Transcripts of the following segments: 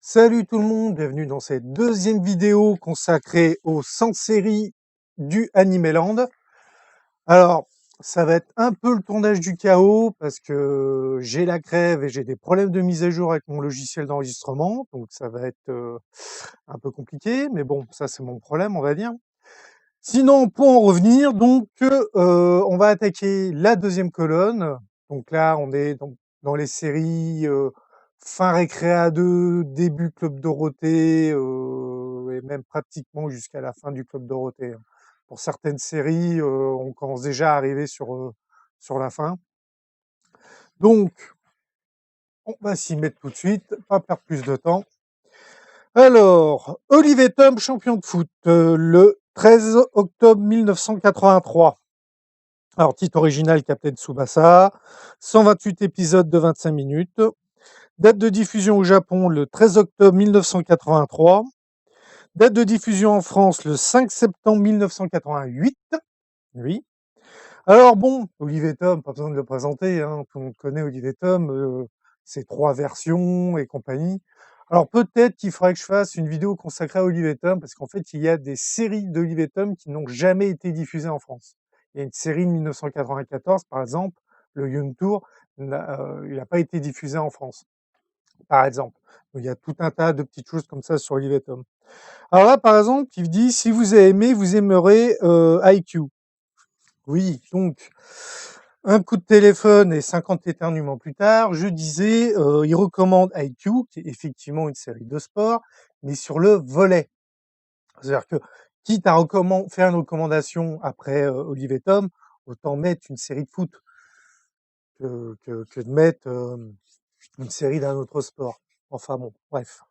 Salut tout le monde, bienvenue dans cette deuxième vidéo consacrée aux 100 séries du Animeland. Alors, ça va être un peu le tournage du chaos parce que j'ai la crève et j'ai des problèmes de mise à jour avec mon logiciel d'enregistrement, donc ça va être un peu compliqué, mais bon, ça c'est mon problème, on va dire. Sinon, pour en revenir, donc, on va attaquer la deuxième colonne. Donc là, on est dans les séries fin Récréa 2, début Club Dorothée, et même pratiquement jusqu'à la fin du Club Dorothée, hein. Pour certaines séries, on commence déjà à arriver sur la fin. Donc, on va s'y mettre tout de suite, pas perdre plus de temps. Alors, Olivier Tom, champion de foot, le 13 octobre 1983. Alors, titre original, Captain Tsubasa, 128 épisodes de 25 minutes. Date de diffusion au Japon, le 13 octobre 1983. Date de diffusion en France, le 5 septembre 1988. Oui. Alors bon, Olivier Tom, pas besoin de le présenter, hein, tout le monde connaît Olivier Tom, ses 3 versions et compagnie. Alors peut-être qu'il faudrait que je fasse une vidéo consacrée à Olivier Tom, parce qu'en fait, il y a des séries d'Olivier Tom qui n'ont jamais été diffusées en France. Il y a une série de 1994, par exemple, le Young Tour, il n'a pas été diffusé en France, par exemple. Donc, il y a tout un tas de petites choses comme ça sur Olivier Tom. Alors là, par exemple, il dit, si vous avez aimé, vous aimerez IQ. Oui, donc, un coup de téléphone et 50 éternuements plus tard, je disais, il recommande IQ, qui est effectivement une série de sport, mais sur le volley. C'est-à-dire que, quitte à faire une recommandation après Olivier Tom, autant mettre une série de foot que de mettre une série d'un autre sport. Enfin bon, bref.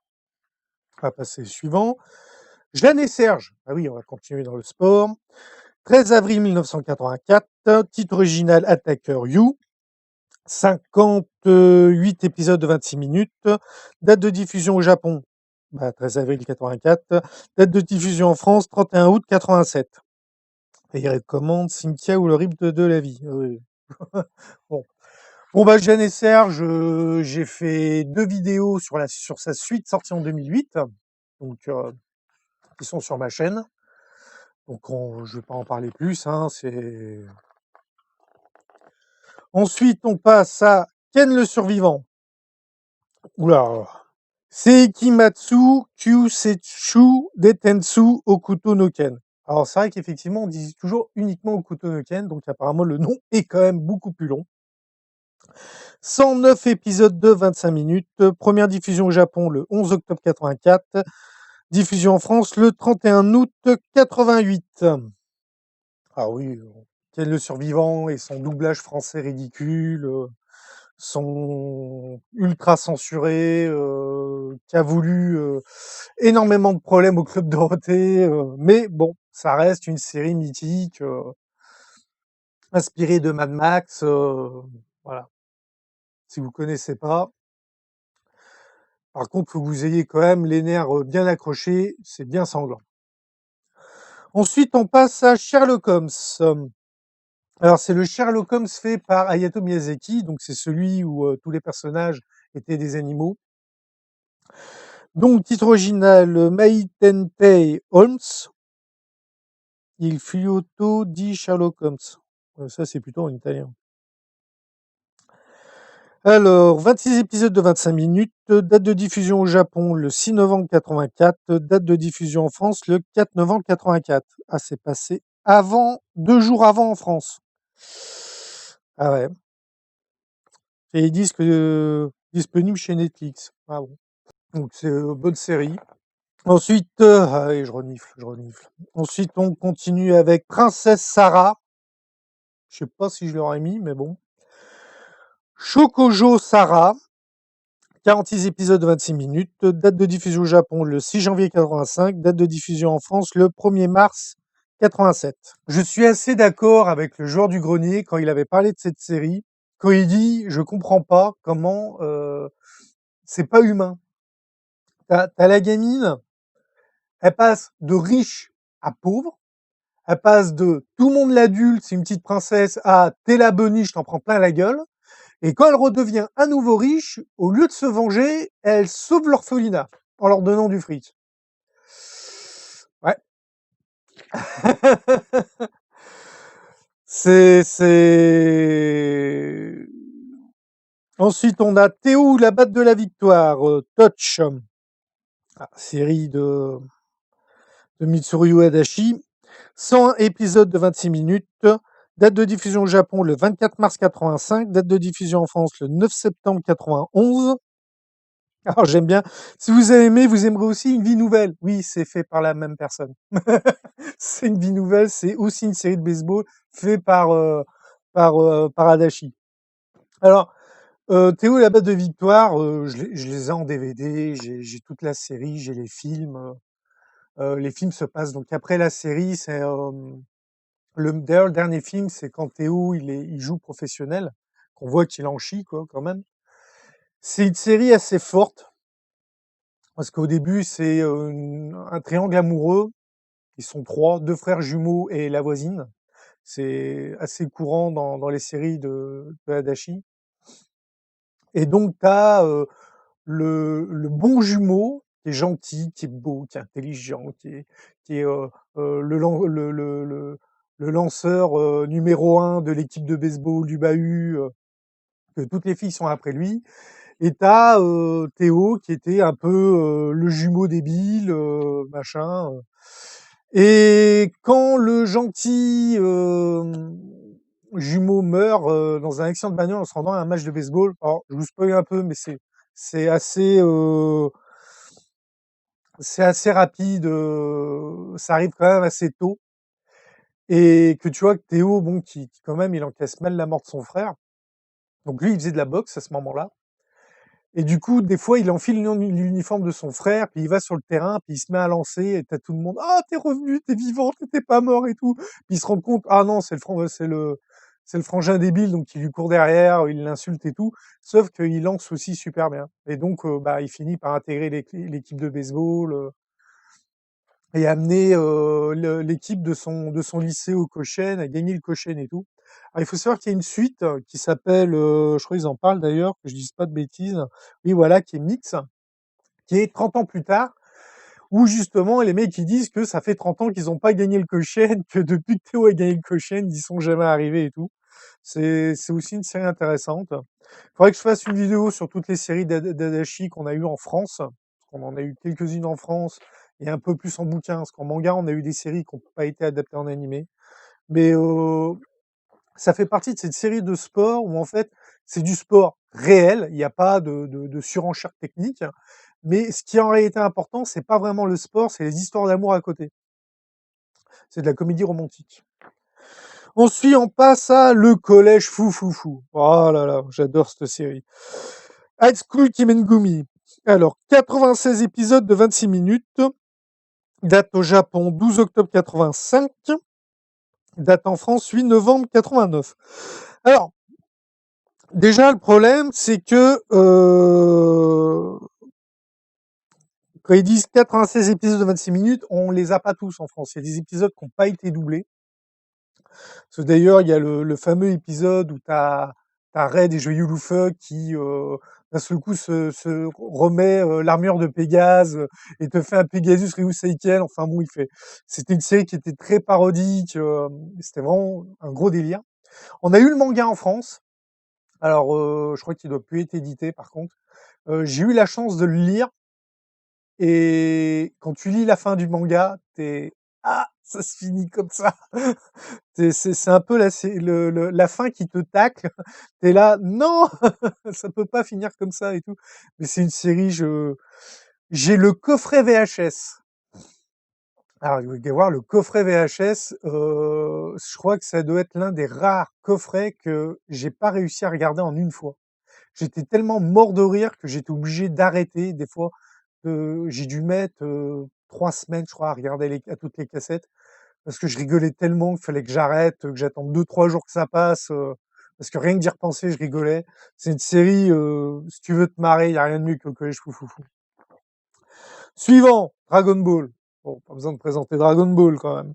On va passer au suivant. Jeanne et Serge. Ah oui, on va continuer dans le sport. 13 avril 1984, titre original Attacker You. 58 épisodes de 26 minutes. Date de diffusion au Japon, 13 avril 84. Date de diffusion en France, 31 août 87. Et il recommande Cynthia ou le rythme de la vie. Oui. Bon. Bon, Jeanne et Serge, j'ai fait 2 vidéos sur sa suite sortie en 2008. Donc, qui sont sur ma chaîne. Donc, je vais pas en parler plus, hein, Ensuite, on passe à Ken le survivant. Oula. Seikimatsu Kyusetsu Detensu Okuto no Ken. Alors, c'est vrai qu'effectivement, on dit toujours uniquement Okuto no Ken, donc apparemment, le nom est quand même beaucoup plus long. 109 épisodes de 25 minutes. Première diffusion au Japon le 11 octobre 84. Diffusion en France le 31 août 88. Ah oui, Ken le survivant et son doublage français ridicule, sont ultra censurés, qui a voulu énormément de problèmes au Club Dorothée, mais bon, ça reste une série mythique, inspirée de Mad Max, voilà. Si vous connaissez pas. Par contre, faut que vous ayez quand même les nerfs bien accrochés, c'est bien sanglant. Ensuite, on passe à Sherlock Holmes. Alors, c'est le Sherlock Holmes fait par Hayao Miyazaki, donc c'est celui où tous les personnages étaient des animaux. Donc, titre original, Maitentei Holmes, Il Figliuolo di Sherlock Holmes. Ça, c'est plutôt en italien. Alors, 26 épisodes de 25 minutes, date de diffusion au Japon le 6 novembre 84, date de diffusion en France le 4 novembre 84. Ah, c'est passé avant, 2 jours avant en France. Ah ouais. Et ils disent que disponible chez Netflix. Ah bon. Donc, c'est bonne série. Ensuite, allez, je renifle. Ensuite, on continue avec Princesse Sarah. Je sais pas si je l'aurais mis, mais bon. Shokojo Sarah. 46 épisodes de 26 minutes. Date de diffusion au Japon le 6 janvier 85. Date de diffusion en France le 1er mars 87. Je suis assez d'accord avec le joueur du grenier quand il avait parlé de cette série. Quand il dit, je comprends pas comment c'est pas humain. T'as la gamine, elle passe de riche à pauvre. Elle passe de tout le monde l'adulte, c'est une petite princesse, à t'es la boniche, je t'en prends plein la gueule. Et quand elle redevient à nouveau riche, au lieu de se venger, elle sauve l'orphelinat. en leur donnant du fric. Ouais. C'est... Ensuite, on a Théo, la batte de la victoire, Touch, série de Mitsuru Adachi. 101 épisodes de 26 minutes. Date de diffusion au Japon le 24 mars 85. Date de diffusion en France le 9 septembre 91. Alors j'aime bien. Si vous avez aimé, vous aimerez aussi Une vie nouvelle. Oui, c'est fait par la même personne. C'est Une vie nouvelle, c'est aussi une série de baseball fait par Adachi. Alors, Théo et la batte de victoire, je les ai en DVD, j'ai toute la série, j'ai les films. Les films se passent donc après la série, c'est d'ailleurs le dernier film, c'est quand Théo il joue professionnel, qu'on voit qu'il en chie quoi quand même. C'est une série assez forte parce qu'au début c'est un triangle amoureux. Ils sont trois, deux frères jumeaux et la voisine. C'est assez courant dans les séries de Adachi. Et donc tu as le bon jumeau qui est gentil, qui est beau, qui est intelligent, qui est le lanceur numéro un de l'équipe de baseball du bahut, que toutes les filles sont après lui. Et t'as Théo qui était un peu le jumeau débile, machin. Et quand le gentil jumeau meurt dans un accident de bagnole en se rendant à un match de baseball, alors je vous spoil un peu, mais c'est assez c'est assez rapide, ça arrive quand même assez tôt. Et que tu vois que Théo, bon, qui quand même, il encaisse mal la mort de son frère. Donc lui, il faisait de la boxe à ce moment-là. Et du coup, des fois, il enfile l'uniforme de son frère, puis il va sur le terrain, puis il se met à lancer, et t'as tout le monde, ah, t'es revenu, t'es vivant, t'étais pas mort et tout. Puis il se rend compte, ah non, c'est le frangin débile, donc il lui court derrière, il l'insulte et tout. Sauf qu'il lance aussi super bien. Et donc, bah, il finit par intégrer l'équipe de baseball, et amener l'équipe de son lycée au Kochen, à gagner le Kochen et tout. Alors, il faut savoir qu'il y a une suite qui s'appelle, je crois qu'ils en parlent d'ailleurs, que je dise pas de bêtises, oui voilà, qui est Mix, qui est 30 ans plus tard, où justement les mecs ils disent que ça fait 30 ans qu'ils n'ont pas gagné le Kochen, que depuis que Théo a gagné le Kochen, ils y sont jamais arrivés et tout. C'est aussi une série intéressante. Il faudrait que je fasse une vidéo sur toutes les séries d'Adachi qu'on a eues en France, parce qu'on en a eu quelques-unes en France, et un peu plus en bouquin, parce qu'en manga, on a eu des séries qui n'ont pas été adaptées en animé. Mais ça fait partie de cette série de sport où en fait, c'est du sport réel, il n'y a pas de surenchère technique, mais ce qui est en réalité important, c'est pas vraiment le sport, c'est les histoires d'amour à côté. C'est de la comédie romantique. Ensuite, on passe à Le Collège Fou Fou Fou. Oh là là, j'adore cette série. High School Kimengumi. Alors, 96 épisodes de 26 minutes. Date au Japon 12 octobre 85. Date en France 8 novembre 89. Alors, déjà, le problème, c'est que quand ils disent 96 épisodes de 26 minutes, on les a pas tous en France. Il y a des épisodes qui n'ont pas été doublés. Parce que d'ailleurs, il y a le fameux épisode où t'as Red et Joyeux Loufoque qui, d'un seul coup, se remet l'armure de Pégase et te fait un Pegasus Ryuseiken. Enfin bon, c'était une série qui était très parodique. C'était vraiment un gros délire. On a eu le manga en France. Alors, je crois qu'il doit plus être édité, par contre. J'ai eu la chance de le lire. Et quand tu lis la fin du manga, ah, ça se finit comme ça. C'est un peu la fin qui te tacle. T'es là, non, ça peut pas finir comme ça et tout. Mais c'est une série, j'ai le coffret VHS. Alors, vous allez voir, le coffret VHS, je crois que ça doit être l'un des rares coffrets que j'ai pas réussi à regarder en une fois. J'étais tellement mort de rire que j'étais obligé d'arrêter. Des fois, j'ai dû mettre 3 semaines, je crois, à regarder à toutes les cassettes parce que je rigolais tellement qu'il fallait que j'arrête, que j'attende 2-3 jours que ça passe, parce que rien que d'y repenser, je rigolais. C'est une série, si tu veux te marrer, il y a rien de mieux que Le Collège Fou Fou Fou. Suivant, Dragon Ball. Bon, pas besoin de présenter Dragon Ball quand même.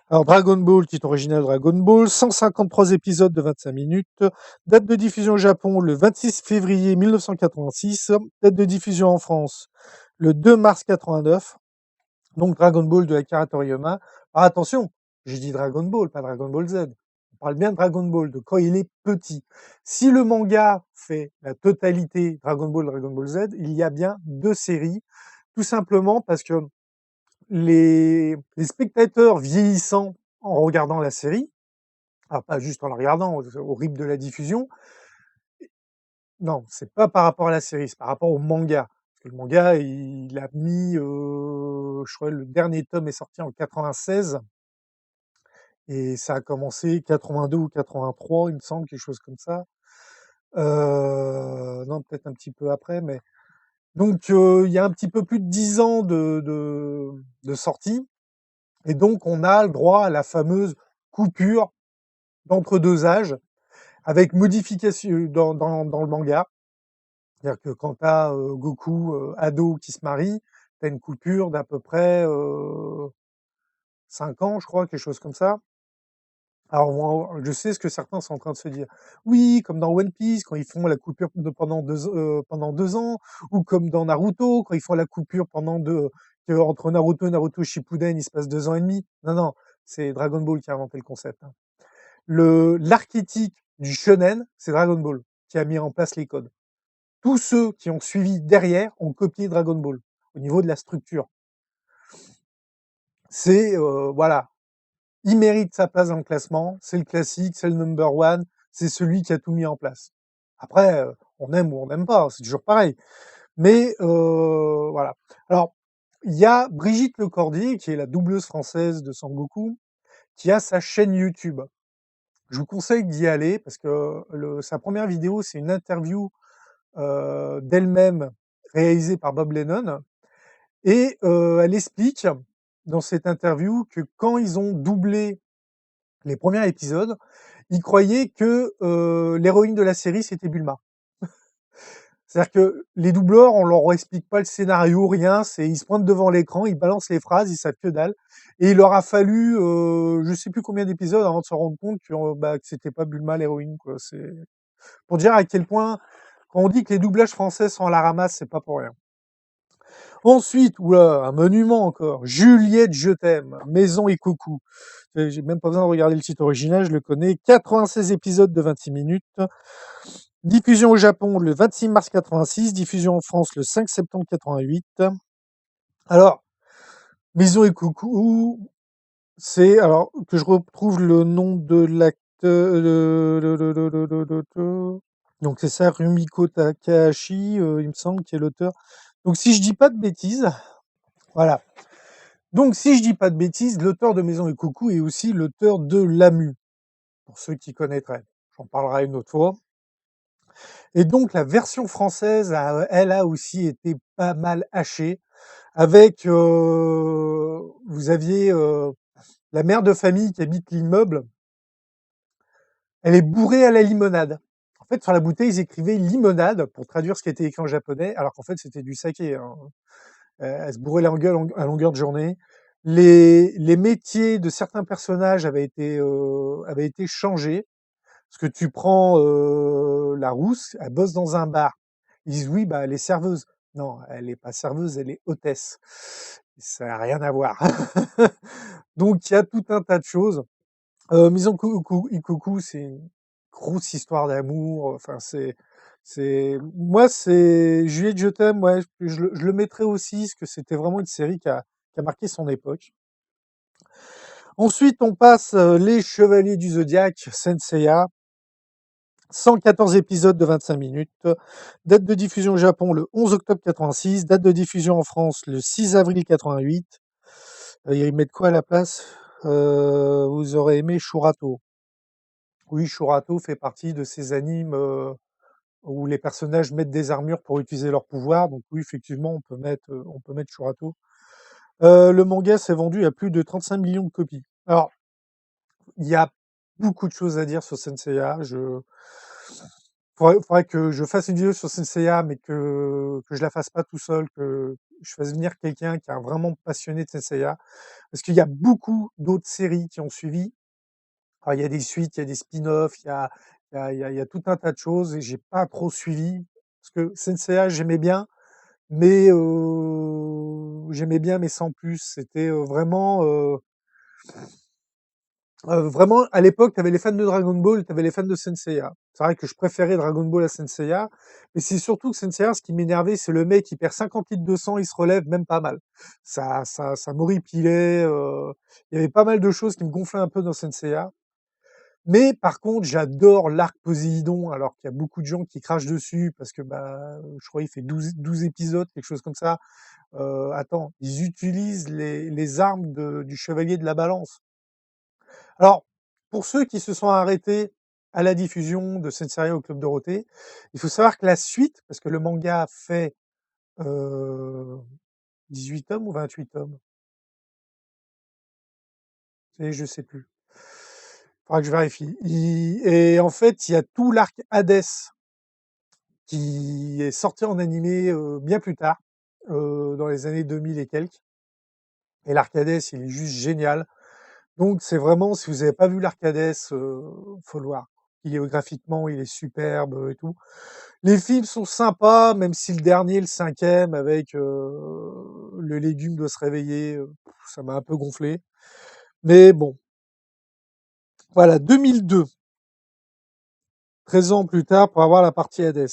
Alors Dragon Ball, qui est original Dragon Ball, 153 épisodes de 25 minutes. Date de diffusion au Japon le 26 février 1986. Date de diffusion en France le 2 mars 89, donc Dragon Ball de Akira Toriyama. Alors attention, j'ai dit Dragon Ball, pas Dragon Ball Z. On parle bien de Dragon Ball, de quand il est petit. Si le manga fait la totalité Dragon Ball Z, il y a bien 2 séries, tout simplement parce que les spectateurs vieillissant en regardant la série, alors pas juste en la regardant, au rythme de la diffusion, non, c'est pas par rapport à la série, c'est par rapport au manga. Parce que le manga, il a mis, je crois le dernier tome est sorti en 96 et ça a commencé 82 ou 83, il me semble, quelque chose comme ça. Non, peut-être un petit peu après, mais donc il y a un petit peu plus de 10 ans de sortie et donc on a le droit à la fameuse coupure d'entre 2 âges avec modification dans le manga. C'est-à-dire que quand tu as, Goku, ado qui se marie, tu as une coupure d'à peu près, 5 ans, je crois, quelque chose comme ça. Alors moi, je sais ce que certains sont en train de se dire. Oui, comme dans One Piece, quand ils font la coupure pendant 2 ans, ou comme dans Naruto, quand ils font la coupure entre Naruto et Naruto Shippuden, il se passe 2 ans et demi. Non, non, c'est Dragon Ball qui a inventé le concept, hein. L'archétype du shonen, c'est Dragon Ball qui a mis en place les codes. Tous ceux qui ont suivi derrière ont copié Dragon Ball, au niveau de la structure. C'est, voilà, il mérite sa place dans le classement, c'est le classique, c'est le number one, c'est celui qui a tout mis en place. Après, on aime ou on n'aime pas, c'est toujours pareil. Mais, voilà. Alors, il y a Brigitte Lecordier, qui est la doubleuse française de Sangoku, qui a sa chaîne YouTube. Je vous conseille d'y aller parce que sa première vidéo, c'est une interview, d'elle-même réalisée par Bob Lennon. Et elle explique dans cette interview que quand ils ont doublé les premiers épisodes, ils croyaient que l'héroïne de la série, c'était Bulma. C'est-à-dire que les doubleurs, on leur explique pas le scénario, rien, ils se pointent devant l'écran, ils balancent les phrases, ils savent que dalle. Et il leur a fallu, je sais plus combien d'épisodes avant de se rendre compte que c'était pas Bulma l'héroïne, quoi. C'est pour dire à quel point, quand on dit que les doublages français sont à la ramasse, c'est pas pour rien. Ensuite, oula, un monument encore. Juliette, je t'aime. Maison et coucou. J'ai même pas besoin de regarder le titre original, je le connais. 96 épisodes de 26 minutes. Diffusion au Japon le 26 mars 86. Diffusion en France le 5 septembre 88. Alors, Maison et coucou, c'est, alors, que je retrouve le nom de l'acteur. Donc, c'est ça, Rumiko Takahashi, il me semble, qui est l'auteur. Donc, si je dis pas de bêtises, voilà. Donc, si je dis pas de bêtises, l'auteur de Maison et Coucou est aussi l'auteur de Lamu, pour ceux qui connaîtraient. J'en parlerai une autre fois. Et donc, la version française, elle a aussi été pas mal hachée, avec, vous aviez la mère de famille qui habite l'immeuble, elle est bourrée à la limonade. En fait, sur la bouteille, ils écrivaient limonade pour traduire ce qui était écrit en japonais, alors qu'en fait, c'était du saké, hein. Elle se bourrait la gueule à longueur de journée. Les métiers de certains personnages avaient été changés. Parce que tu prends la rousse, elle bosse dans un bar. Ils disent oui, bah elle est serveuse. Non, elle n'est pas serveuse, elle est hôtesse. Ça n'a rien à voir. Donc il y a tout un tas de choses. Maison Ikoku, c'est une grosse histoire d'amour. Enfin, moi, c'est Juliette, je t'aime. Ouais, je le mettrais aussi, parce que c'était vraiment une série qui a marqué son époque. Ensuite, on passe les Chevaliers du Zodiaque, Senseiya. 114 épisodes de 25 minutes. Date de diffusion au Japon le 11 octobre 86. Date de diffusion en France le 6 avril 88. Ils mettent quoi à la place? Vous aurez aimé Shurato. Oui, Shurato fait partie de ces animes où les personnages mettent des armures pour utiliser leurs pouvoirs. Donc oui, effectivement, on peut mettre Shurato. Le manga s'est vendu à plus de 35 millions de copies. Alors, il y a beaucoup de choses à dire sur Senseiya. Faudrait que je fasse une vidéo sur Senseiya, mais que je la fasse pas tout seul, que je fasse venir quelqu'un qui est vraiment passionné de Senseiya. Parce qu'il y a beaucoup d'autres séries qui ont suivi. Alors, il y a des suites, il y a des spin-offs, il y a tout un tas de choses et j'ai pas trop suivi. Parce que Senseiya, j'aimais bien, mais j'aimais bien, mais sans plus. C'était, vraiment à l'époque, tu avais les fans de Dragon Ball, tu avais les fans de Saint Seiya. C'est vrai que je préférais Dragon Ball à Saint Seiya, mais c'est surtout que Saint Seiya, ce qui m'énervait, c'est le mec qui perd 50 litres de sang, il se relève même pas mal. Ça m'horripilait, il y avait pas mal de choses qui me gonflaient un peu dans Saint Seiya. Mais par contre, j'adore l'arc Poséidon, alors qu'il y a beaucoup de gens qui crachent dessus parce que, bah, je crois il fait 12 épisodes, quelque chose comme ça. Attends, ils utilisent les armes du chevalier de la balance. Alors, pour ceux qui se sont arrêtés à la diffusion de cette série au Club Dorothée, il faut savoir que la suite, parce que le manga fait, heu, 18 tomes ou 28 tomes? Et je sais plus. Faudra que je vérifie. Et en fait, il y a tout l'arc Hadès qui est sorti en animé, bien plus tard, dans les années 2000 et quelques. Et l'arc Hadès, il est juste génial. Donc c'est vraiment, si vous avez pas vu l'arc Hadès, faut le voir. Il est graphiquement, il est superbe, et tout. Les films sont sympas, même si le dernier, le 5e avec, le légume doit se réveiller, ça m'a un peu gonflé. Mais bon, voilà, 2002, 13 ans plus tard pour avoir la partie Hades.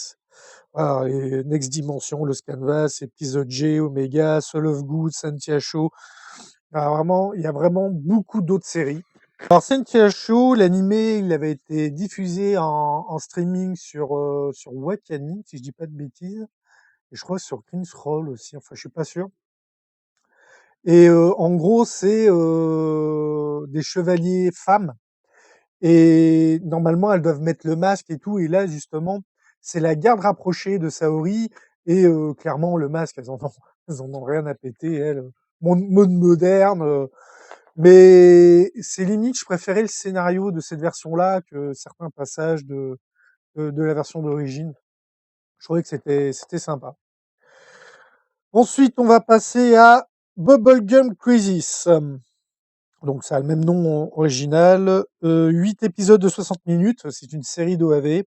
Voilà, et Next Dimension, Lost Canvas, Épisode G, Omega, Soul of Good, Sentia Show. Vraiment, il y a vraiment beaucoup d'autres séries. Alors Sentia Show, l'animé, il avait été diffusé en streaming sur Wakanim, si je dis pas de bêtises. Et je crois sur Crunchyroll aussi, enfin je suis pas sûr. Et en gros, c'est des chevaliers femmes et normalement elles doivent mettre le masque et tout. Et là justement, c'est la garde rapprochée de Saori et clairement le masque, elles en ont, elles en ont rien à péter, elles. Mode moderne, mais c'est limite, je préférais le scénario de cette version-là que certains passages de la version d'origine. Je trouvais que c'était sympa. Ensuite, on va passer à Bubblegum Crisis. Donc, ça a le même nom original. 8 épisodes de 60 minutes. C'est une série d'OAV.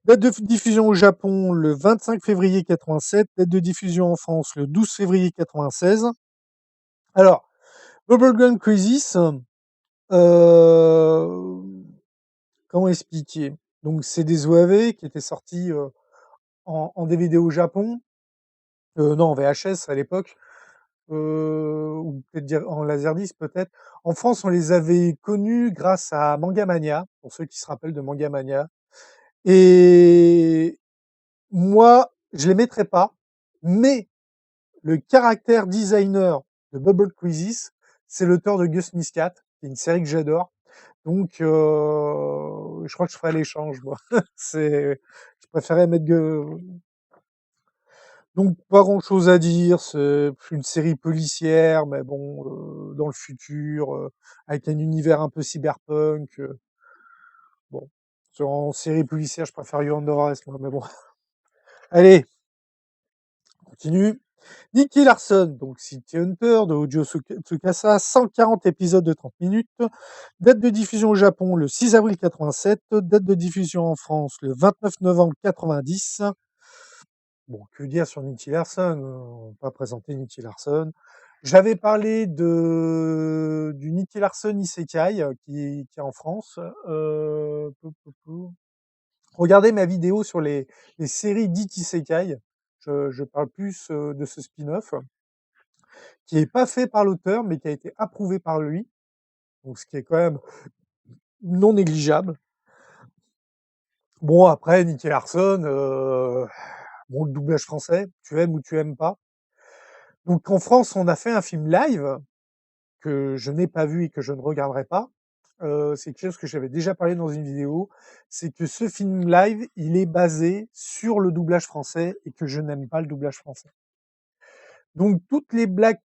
Date de diffusion au Japon le 25 février 87. Date de diffusion en France le 12 février 96. Alors, Bubblegum Crisis, euh, comment expliquer? Donc, c'est des OAV qui étaient sortis en DVD au Japon. Non, en VHS à l'époque. Ou peut-être dire en laserdisc peut-être. En France, on les avait connus grâce à Mangamania, pour ceux qui se rappellent de Mangamania. Et moi, je les mettrais pas, mais le caractère designer de Bubble Crisis, c'est l'auteur de Gus Miscat, qui est une série que j'adore. Donc, je crois que je ferai l'échange, moi. Je préférais mettre donc pas grand-chose à dire, c'est une série policière, mais bon, dans le futur, avec un univers un peu cyberpunk. Bon, en série policière, je préfère You Under Arrest, moi, mais bon. Allez, on continue. Nicky Larson, donc City Hunter de Ojo Tsukasa, 140 épisodes de 30 minutes. Date de diffusion au Japon le 6 avril 87. Date de diffusion en France le 29 novembre 90. Bon, que dire sur Nicky Larson? On va pas présenter Nicky Larson. J'avais parlé du Nicky Larson Isekai qui est en France. Regardez ma vidéo sur les séries dites Isekai. Je parle plus de ce spin-off qui est pas fait par l'auteur mais qui a été approuvé par lui. Donc ce qui est quand même non négligeable. Bon après Nicky Larson, bon le doublage français, tu aimes ou tu aimes pas. Donc en France, on a fait un film live que je n'ai pas vu et que je ne regarderai pas. C'est quelque chose que j'avais déjà parlé dans une vidéo. C'est que ce film live, il est basé sur le doublage français et que je n'aime pas le doublage français. Donc toutes les blagues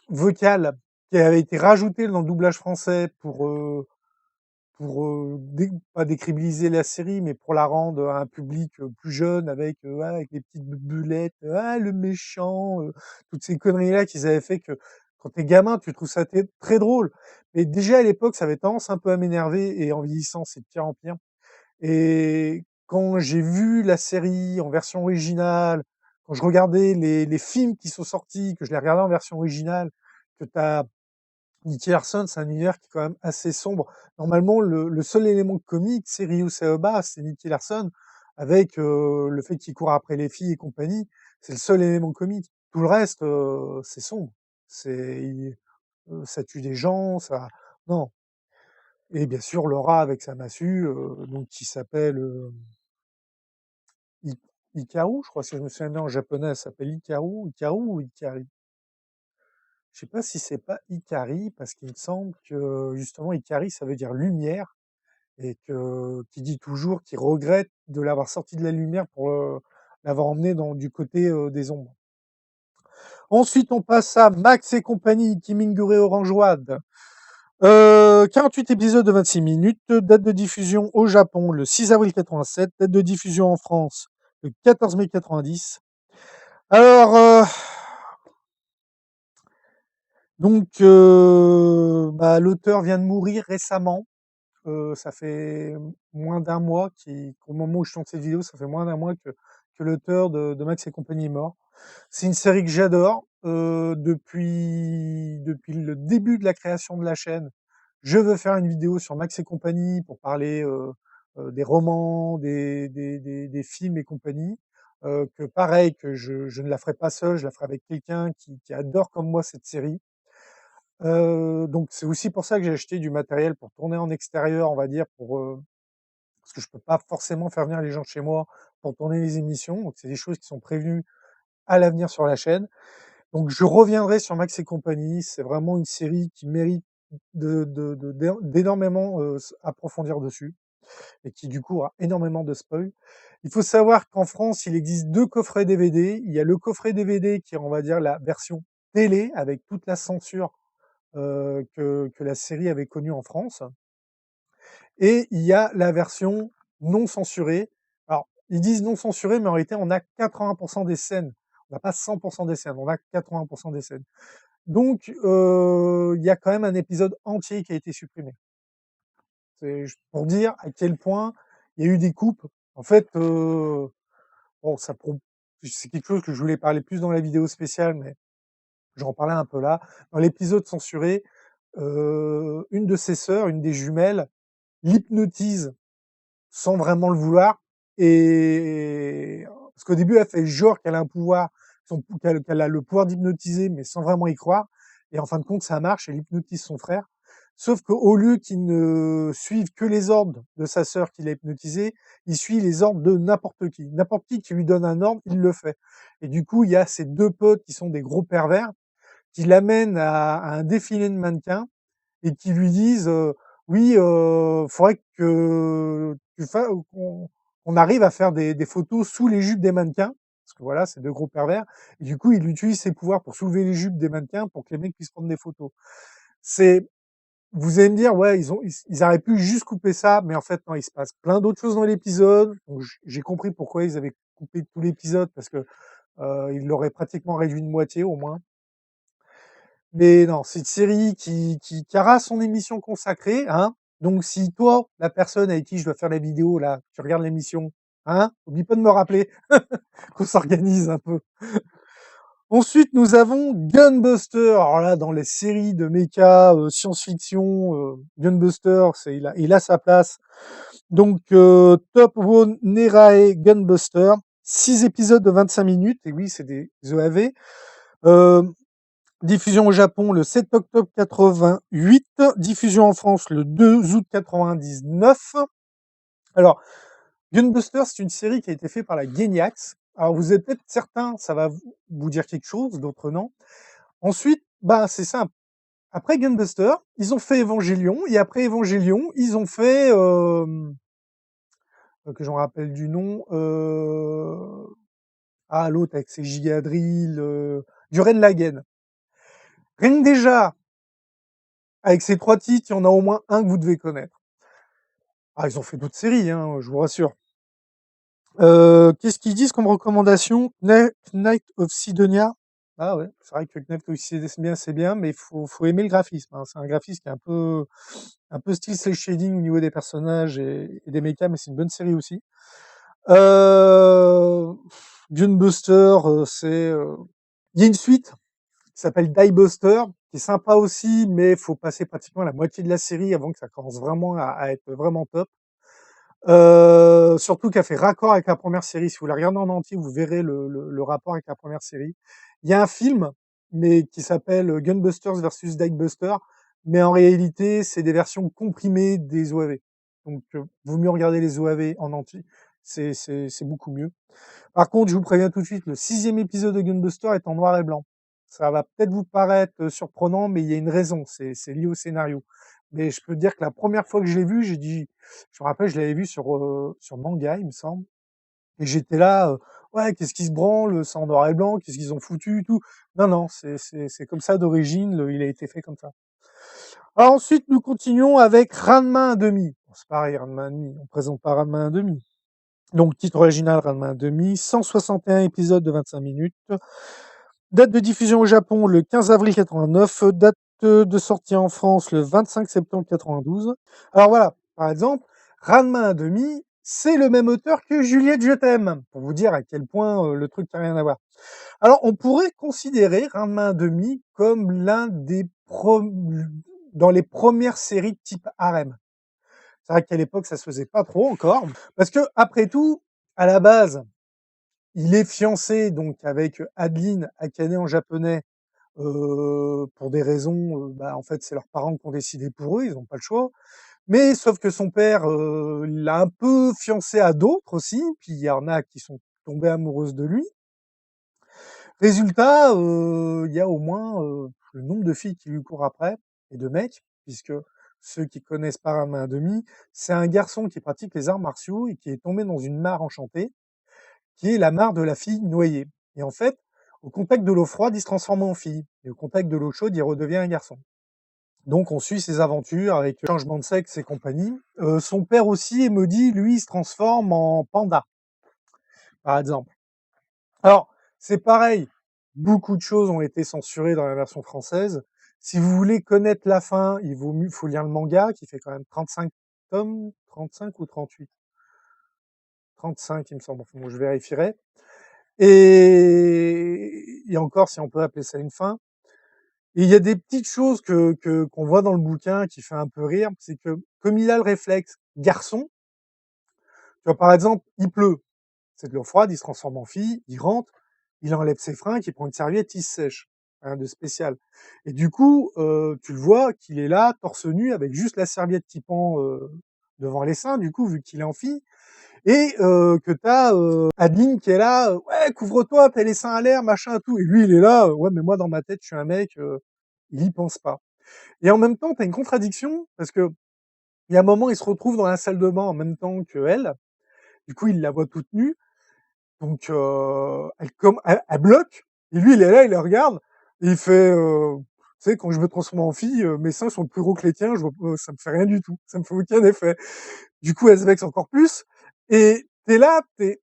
vocales qui avaient été rajoutées dans le doublage français pour pas décribiliser la série, mais pour la rendre à un public plus jeune avec les petites bulettes, le méchant, toutes ces conneries-là qu'ils avaient fait que quand t'es gamin, tu trouves ça très drôle. Mais déjà à l'époque, ça avait tendance un peu à m'énerver et en vieillissant, c'est de pire en pire. Et quand j'ai vu la série en version originale, quand je regardais les films qui sont sortis, que je les regardais en version originale, que tu as Nicky Larson, c'est un univers qui est quand même assez sombre. Normalement, le seul élément comique, c'est Ryu Saoba, c'est Nicky Larson, avec le fait qu'il court après les filles et compagnie. C'est le seul élément comique. Tout le reste, c'est sombre. Ça tue des gens, ça. Non. Et bien sûr, Laura avec sa massue, donc qui s'appelle I- Hikaru, je crois, si je me souviens bien en japonais, elle s'appelle Hikaru ou Hikari. Je sais pas si c'est pas Ikari, parce qu'il me semble que justement Ikari, ça veut dire lumière, et que qui dit toujours qu'il regrette de l'avoir sorti de la lumière pour l'avoir emmené du côté des ombres. Ensuite, on passe à Max et compagnie, Kimingure Orangewood. 48 épisodes de 26 minutes, date de diffusion au Japon le 6 avril 87, date de diffusion en France le 14 mai 90. Alors, l'auteur vient de mourir récemment. Ça fait moins d'un mois, qu'au moment où je tourne cette vidéo, ça fait moins d'un mois que l'auteur de Max et compagnie est mort. C'est une série que j'adore depuis le début de la création de la chaîne. Je veux faire une vidéo sur Max et compagnie pour parler des romans, des films et compagnie. Que pareil, que je ne la ferai pas seul, je la ferai avec quelqu'un qui adore comme moi cette série. Donc c'est aussi pour ça que j'ai acheté du matériel pour tourner en extérieur, on va dire, parce que je peux pas forcément faire venir les gens chez moi pour tourner les émissions. Donc c'est des choses qui sont prévues à l'avenir sur la chaîne. Donc je reviendrai sur Max et compagnie. C'est vraiment une série qui mérite d'énormément approfondir dessus et qui du coup a énormément de spoil. Il faut savoir qu'en France, il existe 2 coffrets DVD. Il y a le coffret DVD qui est, on va dire, la version télé avec toute la censure que la série avait connue en France. Et il y a la version non censurée. Alors, ils disent non censurée, mais en réalité, on a 80% des scènes. On n'a pas 100% des scènes, on a 80% des scènes. Donc, il y a quand même un épisode entier qui a été supprimé. C'est juste pour dire à quel point il y a eu des coupes. En fait, bon, c'est quelque chose que je voulais parler plus dans la vidéo spéciale, mais j'en parlais un peu là. Dans l'épisode censuré, une de ses sœurs, une des jumelles, l'hypnotise sans vraiment le vouloir. Et parce qu'au début, elle fait genre qu'elle a un pouvoir, qu'elle a le pouvoir d'hypnotiser, mais sans vraiment y croire. Et en fin de compte, ça marche, elle hypnotise son frère. Sauf qu'au lieu qu'il ne suive que les ordres de sa sœur qui l'a hypnotisé, il suit les ordres de n'importe qui. N'importe qui lui donne un ordre, il le fait. Et du coup, il y a ces 2 potes qui sont des gros pervers, qui l'amènent à un défilé de mannequins et qui lui disent oui, faudrait que qu'on arrive à faire des photos sous les jupes des mannequins, parce que voilà, c'est 2 gros pervers. Et du coup, il utilise ses pouvoirs pour soulever les jupes des mannequins pour que les mecs puissent prendre des photos. C'est, vous allez me dire, ouais, ils auraient pu juste couper ça, mais en fait, non, il se passe plein d'autres choses dans l'épisode. Donc, j'ai compris pourquoi ils avaient coupé tout l'épisode, parce que ils l'auraient pratiquement réduit de moitié au moins. Mais non, c'est une série qui aura son émission consacrée, hein. Donc si toi, la personne avec qui je dois faire la vidéo là, tu regardes l'émission, hein, oublie pas de me rappeler qu'on s'organise un peu. Ensuite, nous avons Gunbuster. Alors là, dans les séries de mecha, science-fiction, Gunbuster, il a sa place. Donc Top One Nerae Gunbuster, 6 épisodes de 25 minutes. Et oui, c'est des EAV. Diffusion au Japon le 7 octobre 88, diffusion en France le 2 août 99. Alors, Gunbuster, c'est une série qui a été faite par la Gainax. Alors, vous êtes peut-être certains, ça va vous dire quelque chose, d'autres non. Ensuite, bah, c'est simple. Après Gunbuster, ils ont fait Evangelion, et après Evangelion, ils ont fait, que j'en rappelle du nom, l'autre avec ses gigadrilles, Duren Lagann. Rien que déjà, avec ces 3 titres, il y en a au moins un que vous devez connaître. Ah, ils ont fait d'autres séries, hein, je vous rassure. Qu'est-ce qu'ils disent comme recommandation? Knight of Sidonia. Ah ouais, c'est vrai que Knight of Sidonia, c'est bien, mais faut aimer le graphisme, hein. C'est un graphisme qui est un peu style cel shading au niveau des personnages et des mechas, mais c'est une bonne série aussi. Gunbuster, il y a une suite qui s'appelle Diebuster, qui est sympa aussi, mais faut passer pratiquement la moitié de la série avant que ça commence vraiment à être vraiment top. Surtout qu'elle fait raccord avec la première série. Si vous la regardez en entier, vous verrez le rapport avec la première série. Il y a un film, mais qui s'appelle Gunbusters versus Diebuster, mais en réalité, c'est des versions comprimées des OAV. Donc, vaut mieux regarder les OAV en entier. C'est beaucoup mieux. Par contre, je vous préviens tout de suite, le 6e épisode de Gunbuster est en noir et blanc. Ça va peut-être vous paraître surprenant, mais il y a une raison, c'est lié au scénario. Mais je peux dire que la première fois que je l'ai vu, je me rappelle, je l'avais vu sur Manga, il me semble, et j'étais là, ouais, qu'est-ce qui se branle, c'est en noir et blanc, qu'est-ce qu'ils ont foutu et tout. Non, non, c'est comme ça d'origine, il a été fait comme ça. Alors ensuite, nous continuons avec Ranma 1/2. Bon, c'est pareil, Ranma 1/2, on présente pas Ranma 1/2. Donc, titre original, Ranma 1/2, 161 épisodes de 25 minutes. Date de diffusion au Japon, le 15 avril 89. Date de sortie en France, le 25 septembre 92. Alors voilà, par exemple, Ranma 1/2, c'est le même auteur que Juliette, je t'aime, pour vous dire à quel point le truc n'a rien à voir. Alors, on pourrait considérer Ranma 1/2 comme dans les premières séries de type harem. C'est vrai qu'à l'époque, ça se faisait pas trop encore. Parce que, après tout, à la base, il est fiancé donc avec Adeline Akane en japonais, pour des raisons, bah, en fait, c'est leurs parents qui ont décidé pour eux, ils ont pas le choix. Mais sauf que son père, l'a un peu fiancé à d'autres aussi, puis il y en a qui sont tombées amoureuses de lui. Résultat, il y a au moins, le nombre de filles qui lui courent après et de mecs, puisque ceux qui connaissent pas Ranma 1/2, c'est un garçon qui pratique les arts martiaux et qui est tombé dans une mare enchantée, qui est la mare de la fille noyée. Et en fait, au contact de l'eau froide, il se transforme en fille, et au contact de l'eau chaude, il redevient un garçon. Donc on suit ses aventures avec changement de sexe et compagnie. Son père aussi est maudit, lui, il se transforme en panda, par exemple. Alors, c'est pareil, beaucoup de choses ont été censurées dans la version française. Si vous voulez connaître la fin, faut lire le manga, qui fait quand même 35 tomes, 35 ou 38? 35, il me semble, enfin bon, je vérifierai. Et encore, si on peut appeler ça une fin. Et il y a des petites choses qu'on voit dans le bouquin qui fait un peu rire, c'est que comme il a le réflexe garçon, tu vois, par exemple, il pleut, c'est de l'eau froide, il se transforme en fille, il rentre, il enlève ses fringues, il prend une serviette, il se sèche. Rien de spécial. Et du coup, tu le vois qu'il est là, torse nu, avec juste la serviette qui pend devant les seins, du coup, vu qu'il est en fille, et que t'as Adeline qui est là, ouais, couvre-toi, t'as les seins à l'air, machin, tout. Et lui, il est là, ouais, mais moi, dans ma tête, je suis un mec, il y pense pas. Et en même temps, t'as une contradiction, parce que il y a un moment, il se retrouve dans la salle de bain en même temps que elle. Du coup, il la voit toute nue. Donc, elle bloque. Et lui, il est là, il la regarde. Et il fait, tu sais, quand je me transforme en fille, mes seins sont plus gros que les tiens, ça me fait rien du tout. Ça me fait aucun effet. Du coup, elle se vexe encore plus. Et t'es là, tu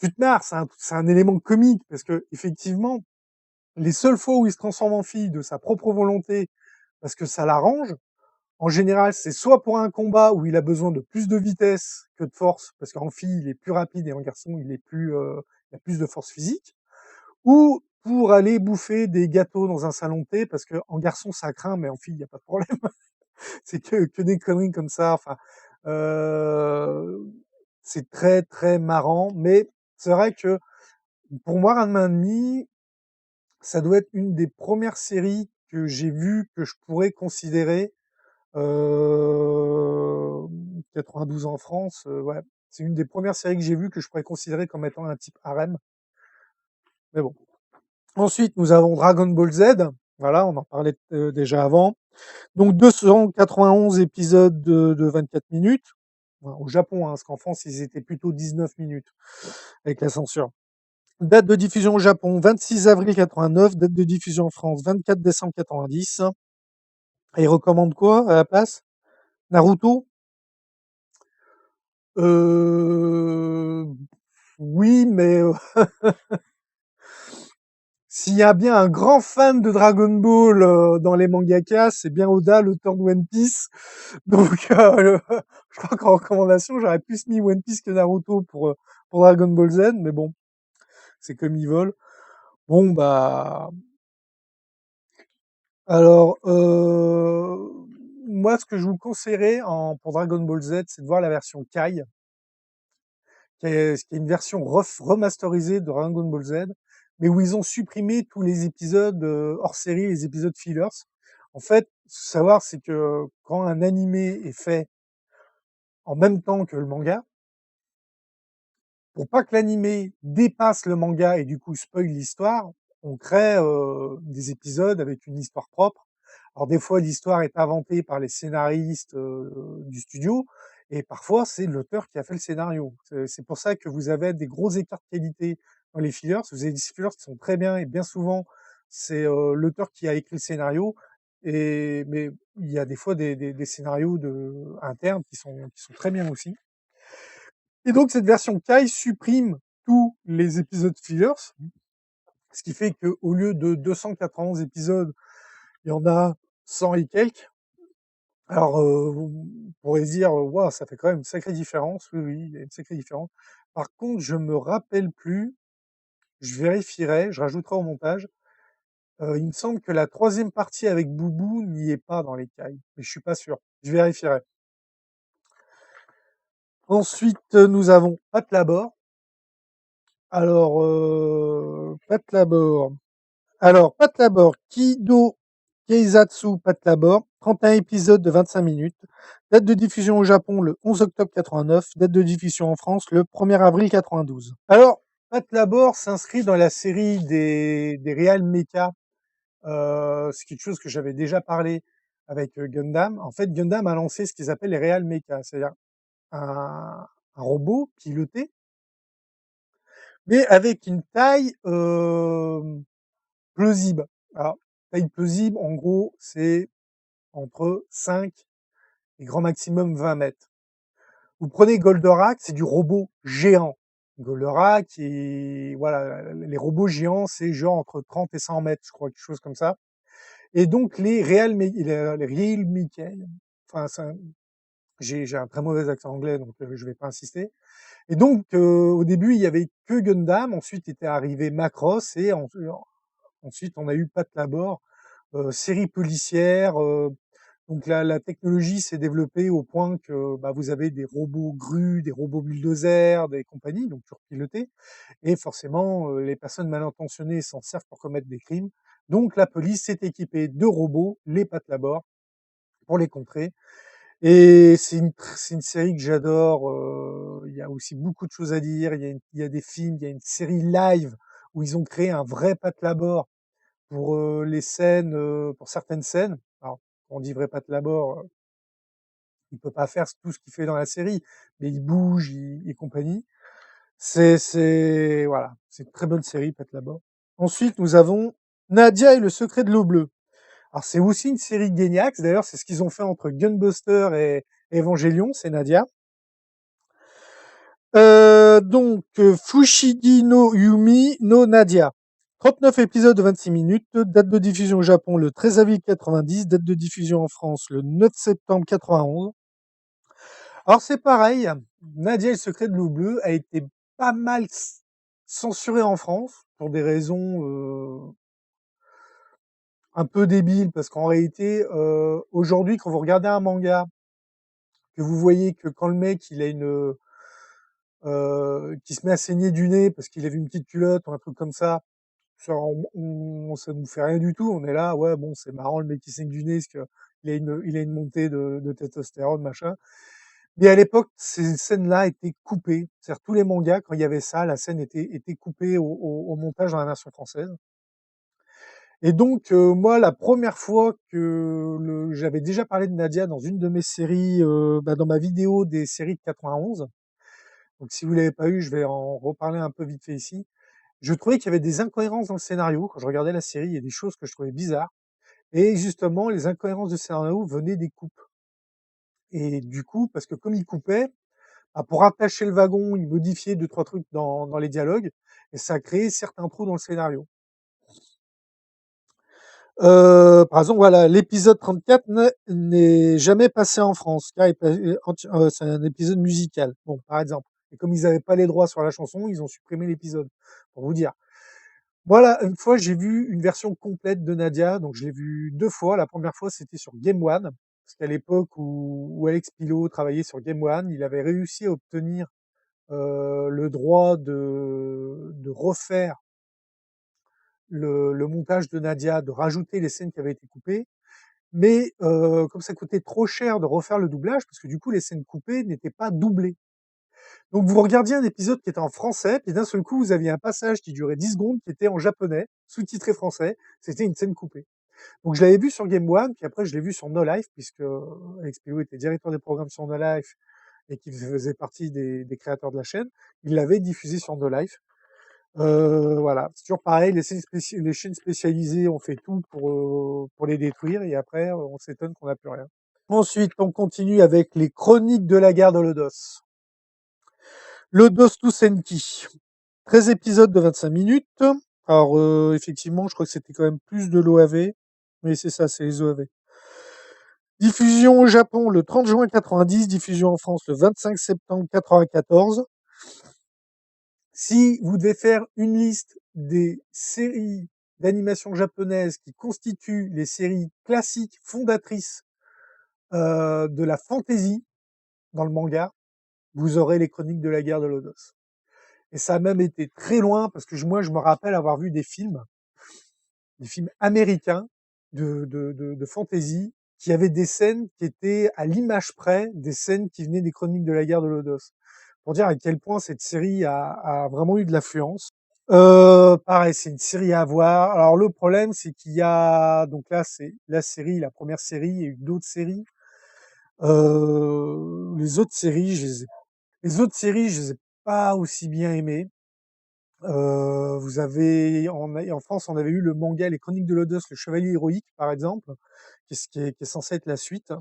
te marres, c'est un élément comique parce que effectivement, les seules fois où il se transforme en fille de sa propre volonté, parce que ça l'arrange, en général, c'est soit pour un combat où il a besoin de plus de vitesse que de force, parce qu'en fille, il est plus rapide et en garçon, il a plus de force physique, ou pour aller bouffer des gâteaux dans un salon de thé, parce que en garçon, ça craint, mais en fille, il y a pas de problème. C'est que des conneries comme ça. Enfin, c'est très très marrant, mais c'est vrai que pour moi, Ranma 1/2, ça doit être une des premières séries que j'ai vues que je pourrais considérer, 92 en France, ouais, c'est une des premières séries que j'ai vues que je pourrais considérer comme étant un type harem, mais bon. Ensuite, nous avons Dragon Ball Z, voilà, on en parlait déjà avant. Donc 291 épisodes de 24 minutes, au Japon, hein, parce qu'en France, ils étaient plutôt 19 minutes avec la censure. Date de diffusion au Japon, 26 avril 89. Date de diffusion en France, 24 décembre 90. Et il recommande quoi à la place? Naruto? Euh... Oui, mais s'il y a bien un grand fan de Dragon Ball dans les mangakas, c'est bien Oda, l'auteur de One Piece. Donc, je crois qu'en recommandation, j'aurais plus mis One Piece que Naruto pour Dragon Ball Z, mais bon, c'est comme ils veulent. Bon, bah, alors, moi, ce que je vous conseillerais pour Dragon Ball Z, c'est de voir la version Kai, qui est une version remasterisée de Dragon Ball Z, mais où ils ont supprimé tous les épisodes hors série, les épisodes fillers. En fait, savoir, c'est que quand un animé est fait en même temps que le manga, pour pas que l'animé dépasse le manga et du coup spoil l'histoire, on crée des épisodes avec une histoire propre. Alors des fois l'histoire est inventée par les scénaristes du studio et parfois c'est l'auteur qui a fait le scénario. C'est pour ça que vous avez des gros écarts de qualité dans les fillers. Vous avez des fillers qui sont très bien et bien souvent c'est l'auteur qui a écrit le scénario. Mais il y a des fois des scénarios internes qui sont très bien aussi. Et donc cette version Kai supprime tous les épisodes fillers, ce qui fait qu'au lieu de 291 épisodes, il y en a 100 et quelques. Alors, vous pourrez se dire: «Waouh, ça fait quand même une sacrée différence». Oui, oui, il y a une sacrée différence. Par contre, je me rappelle plus, je vérifierai, je rajouterai au montage. Il me semble que la troisième partie avec Boubou n'y est pas dans les Kai, mais je suis pas sûr. Je vérifierai. Ensuite, nous avons Patlabor. Alors, Patlabor. Alors, Patlabor, Kido Keizatsu Patlabor, 31 épisodes de 25 minutes. Date de diffusion au Japon le 11 octobre 89. Date de diffusion en France le 1er avril 92. Alors, Patlabor s'inscrit dans la série des Real Mecha. C'est quelque chose que j'avais déjà parlé avec Gundam. En fait, Gundam a lancé ce qu'ils appellent les Real Mecha, c'est-à-dire un robot piloté, mais avec une taille plausible. Alors, taille plausible, en gros, c'est entre 5 et grand maximum 20 mètres. Vous prenez Goldorak, c'est du robot géant. Goldorak, voilà, les robots géants, c'est genre entre 30 et 100 mètres, je crois, quelque chose comme ça. Et donc, les Real Mickey, enfin, j'ai un très mauvais accent anglais, donc je vais pas insister. Et donc, au début, il y avait que Gundam, ensuite était arrivé Macross, et ensuite on a eu Patlabor, série policière. Donc la technologie s'est développée au point que bah, vous avez des robots grues, des robots bulldozers, des compagnies, donc toujours pilotés. Et forcément, les personnes mal intentionnées s'en servent pour commettre des crimes. Donc la police s'est équipée de robots, les Patlabor, pour les contrer. Et c'est une série que j'adore. Il y a aussi beaucoup de choses à dire. Il y a des films, il y a une série live où ils ont créé un vrai Patlabor pour les scènes, pour certaines scènes. Alors, quand on dit vrai Patlabor, il peut pas faire tout ce qu'il fait dans la série, mais il bouge et compagnie. Voilà, c'est une très bonne série, Patlabor. Ensuite, nous avons Nadia et le secret de l'eau bleue. Alors, c'est aussi une série de Gainax. D'ailleurs, c'est ce qu'ils ont fait entre Gunbuster et Evangelion, c'est Nadia. Donc, Fushigi no Yumi no Nadia. 39 épisodes de 26 minutes. Date de diffusion au Japon le 13 avril 90. Date de diffusion en France le 9 septembre 91. Alors, c'est pareil. Nadia et le secret de l'eau bleue a été pas mal censuré en France pour des raisons un peu débiles, parce qu'en réalité, aujourd'hui, quand vous regardez un manga, que vous voyez que quand le mec il a qui se met à saigner du nez parce qu'il avait une petite culotte ou un truc comme ça, ça nous fait rien du tout. On est là, ouais, bon, c'est marrant le mec qui saigne du nez parce qu'il a une montée de testostérone, machin. Mais à l'époque, ces scènes-là étaient coupées. C'est-à-dire tous les mangas, quand il y avait ça, la scène était coupée au montage dans la version française. Et donc, moi, la première fois que j'avais déjà parlé de Nadia dans une de mes séries, dans ma vidéo des séries de 91. Donc, si vous l'avez pas eu, je vais en reparler un peu vite fait ici. Je trouvais qu'il y avait des incohérences dans le scénario. Quand je regardais la série, il y a des choses que je trouvais bizarres. Et justement, les incohérences du scénario venaient des coupes. Et du coup, parce que comme ils coupaient, bah, pour attacher le wagon, ils modifiaient deux, trois trucs dans les dialogues, et ça a créé certains trous dans le scénario. Par exemple, voilà, l'épisode 34 n'est jamais passé en France, car c'est un épisode musical. Bon, par exemple. Et comme ils n'avaient pas les droits sur la chanson, ils ont supprimé l'épisode, pour vous dire. Voilà, une fois, j'ai vu une version complète de Nadia, donc je l'ai vue 2 fois. La première fois, c'était sur Game One, parce qu'à l'époque où Alex Pilot travaillait sur Game One, il avait réussi à obtenir le droit de refaire le montage de Nadia, de rajouter les scènes qui avaient été coupées. Mais comme ça coûtait trop cher de refaire le doublage, parce que du coup les scènes coupées n'étaient pas doublées. Donc vous regardiez un épisode qui était en français, puis d'un seul coup vous aviez un passage qui durait 10 secondes qui était en japonais, sous-titré français, c'était une scène coupée. Donc je l'avais vu sur Game One, puis après je l'ai vu sur No Life, puisque Alex Pilot était directeur des programmes sur No Life et qu'il faisait partie des créateurs de la chaîne. Il l'avait diffusé sur No Life. Voilà, c'est toujours pareil, les chaînes spécialisées, on fait tout pour les détruire et après on s'étonne qu'on n'a plus rien. Ensuite, on continue avec les chroniques de la guerre de Lodos. Lodos Tusenki, 13 épisodes de 25 minutes. Alors effectivement, je crois que c'était quand même plus de l'OAV, mais c'est ça, c'est les OAV. Diffusion au Japon le 30 juin 90, diffusion en France le 25 septembre 94. Si vous devez faire une liste des séries d'animation japonaises qui constituent les séries classiques fondatrices de la fantasy dans le manga, vous aurez les chroniques de la guerre de Lodos. Et ça a même été très loin parce que moi je me rappelle avoir vu des films américains de fantasy qui avaient des scènes qui étaient à l'image près des scènes qui venaient des chroniques de la guerre de Lodos. Pour dire à quel point cette série a vraiment eu de l'affluence. Pareil, c'est une série à voir. Alors le problème, c'est qu'il y a donc là, c'est la série, la première série, il y a eu d'autres séries. Les autres séries, je les ai pas aussi bien aimées. Vous avez en France, on avait eu le manga Les Chroniques de Lodos, le Chevalier héroïque, par exemple, qui est censé être la suite.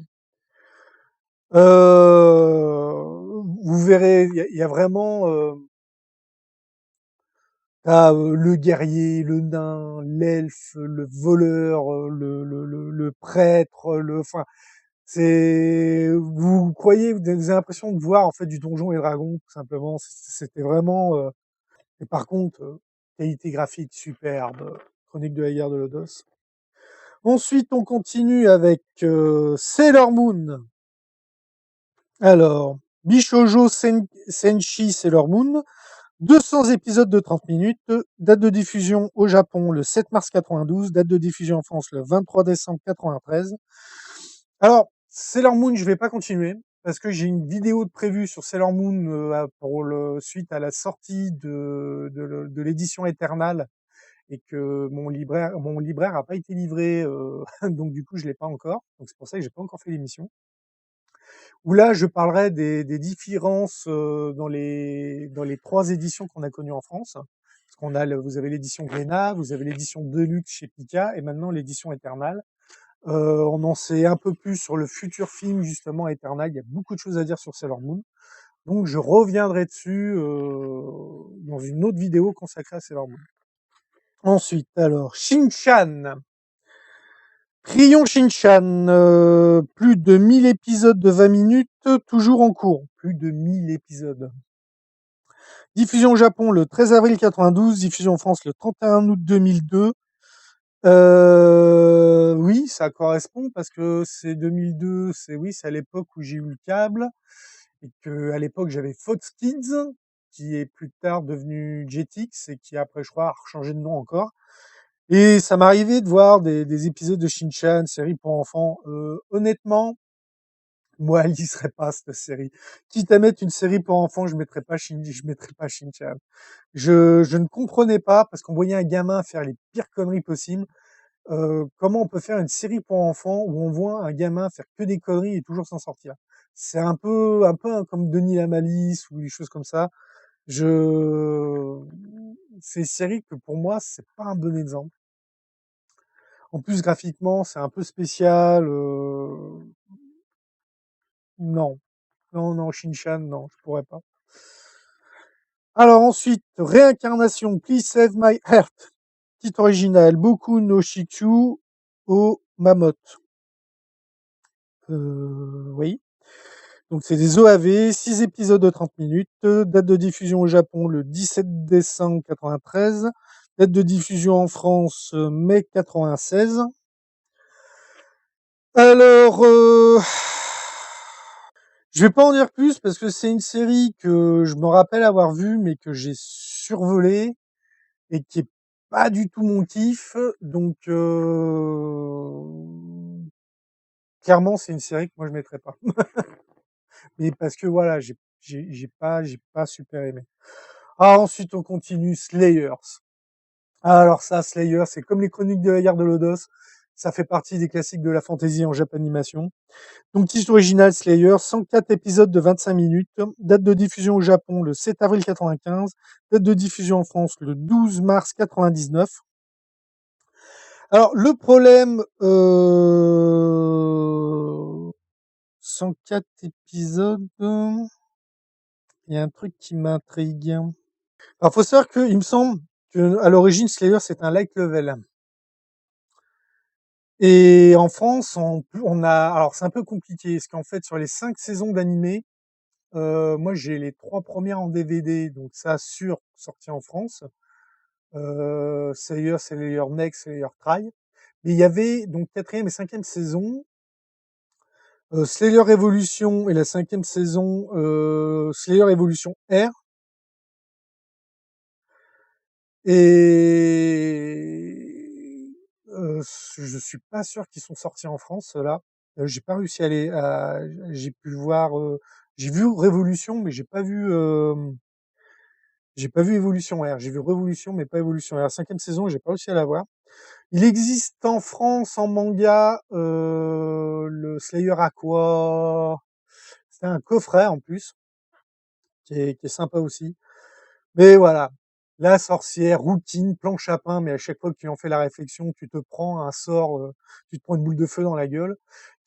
Vous verrez, il y a vraiment le guerrier, le nain, l'elfe, le voleur, le prêtre, enfin, vous croyez, vous avez l'impression de voir en fait du Donjon et Dragon, tout simplement. C'était vraiment. Et par contre, qualité graphique superbe, Chronique de la guerre de Lodos. Ensuite, on continue avec Sailor Moon. Alors, Bishojo Senshi Sailor Moon, 200 épisodes de 30 minutes, date de diffusion au Japon le 7 mars 92, date de diffusion en France le 23 décembre 93. Alors, Sailor Moon, je vais pas continuer parce que j'ai une vidéo de prévue sur Sailor Moon suite à la sortie de l'édition Eternal et que mon libraire a pas été livré, donc du coup je l'ai pas encore. Donc c'est pour ça que j'ai pas encore fait l'émission. Où là, je parlerai des différences dans les 3 éditions qu'on a connues en France. Parce qu'on a vous avez l'édition Glénat, vous avez l'édition Deluxe chez Pika et maintenant l'édition Eternal. On en sait un peu plus sur le futur film justement Eternal. Il y a beaucoup de choses à dire sur Sailor Moon. Donc je reviendrai dessus dans une autre vidéo consacrée à Sailor Moon. Ensuite, alors, Shin-Chan. Crayon Shin-Chan, plus de 1000 épisodes de 20 minutes, toujours en cours. Plus de 1000 épisodes. Diffusion au Japon le 13 avril 92, diffusion en France le 31 août 2002. Oui, ça correspond parce que c'est 2002, c'est à l'époque où j'ai eu le câble et que à l'époque j'avais Fox Kids, qui est plus tard devenu Jetix et qui après je crois a changé de nom encore. Et ça m'arrivait de voir des épisodes de Shin-Chan, série pour enfants. Honnêtement, moi, elle y serait pas cette série. Quitte à mettre une série pour enfants, je mettrais pas Shin-Chan. Je ne comprenais pas parce qu'on voyait un gamin faire les pires conneries possibles. Comment on peut faire une série pour enfants où on voit un gamin faire que des conneries et toujours s'en sortir. C'est un peu comme Denis la Malice ou des choses comme ça. C'est une série que pour moi, c'est pas un bon exemple. En plus, graphiquement, c'est un peu spécial. Non, non, non, Shin-Chan, non, je pourrais pas. Alors ensuite, réincarnation, Please Save My Heart. Titre original, Boku no Shikyu o Mammoth. Oui. Donc c'est des OAV, 6 épisodes de 30 minutes, date de diffusion au Japon le 17 décembre 93, date de diffusion en France mai 96. Alors, je vais pas en dire plus parce que c'est une série que je me rappelle avoir vue, mais que j'ai survolée et qui est pas du tout mon kiff. Donc, clairement, c'est une série que moi je mettrais pas. Mais parce que voilà, j'ai pas super aimé. Ah, ensuite, on continue Slayers. Alors ça, Slayer, c'est comme les Chroniques de la guerre de Lodos. Ça fait partie des classiques de la fantasy en Japanimation. Donc, titre original Slayer, 104 épisodes de 25 minutes. Date de diffusion au Japon le 7 avril 95. Date de diffusion en France le 12 mars 99. Alors, le problème, 104 épisodes, il y a un truc qui m'intrigue. Alors, faut savoir que, il me semble que, à l'origine, Slayer, c'est un light level. Et en France, on a, alors c'est un peu compliqué, parce qu'en fait, sur les 5 saisons d'animé, moi j'ai les 3 premières en DVD, donc ça sûr, sorti en France. Slayer, Slayer Next, Slayer Try. Mais il y avait donc quatrième et cinquième saison, Slayer Evolution et la cinquième saison, Slayer Evolution R. Et je suis pas sûr qu'ils sont sortis en France, ceux-là. J'ai pas réussi à les, j'ai pu voir, j'ai vu Révolution, mais j'ai pas vu Evolution R. J'ai vu Révolution, mais pas Evolution R. La cinquième saison, j'ai pas réussi à la voir. Il existe en France en manga le Slayer Aqua. C'est un coffret en plus qui est sympa aussi. Mais voilà, la sorcière, routine, planche à pain, mais à chaque fois que tu en fais la réflexion, tu te prends un sort, tu te prends une boule de feu dans la gueule.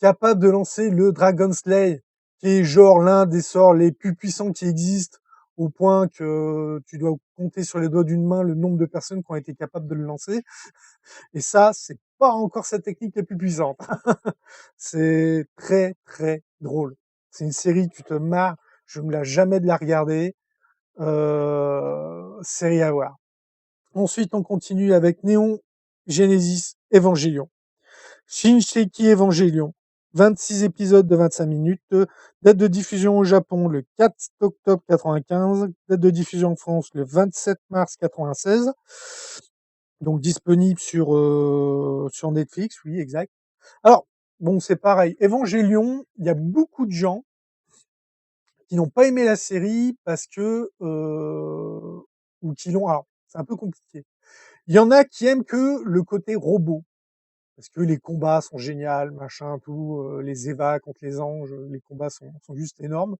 Capable de lancer le Dragon Slay, qui est genre l'un des sorts les plus puissants qui existent, au point que tu dois compter sur les doigts d'une main le nombre de personnes qui ont été capables de le lancer. Et ça, c'est pas encore sa technique la plus puissante. C'est très, très drôle. C'est une série, tu te marres, je me lasse jamais de la regarder. Série à voir. Ensuite, on continue avec Néon Genesis Evangelion. Shinseiki Evangelion. 26 épisodes de 25 minutes. Date de diffusion au Japon le 4 octobre 95. Date de diffusion en France le 27 mars 96. Donc disponible sur Netflix, oui, exact. Alors, bon, c'est pareil. Evangelion, il y a beaucoup de gens qui n'ont pas aimé la série parce que ou qui l'ont, alors c'est un peu compliqué. Il y en a qui aiment que le côté robot, parce que les combats sont géniaux, machin, tout, les Eva contre les anges, les combats sont juste énormes.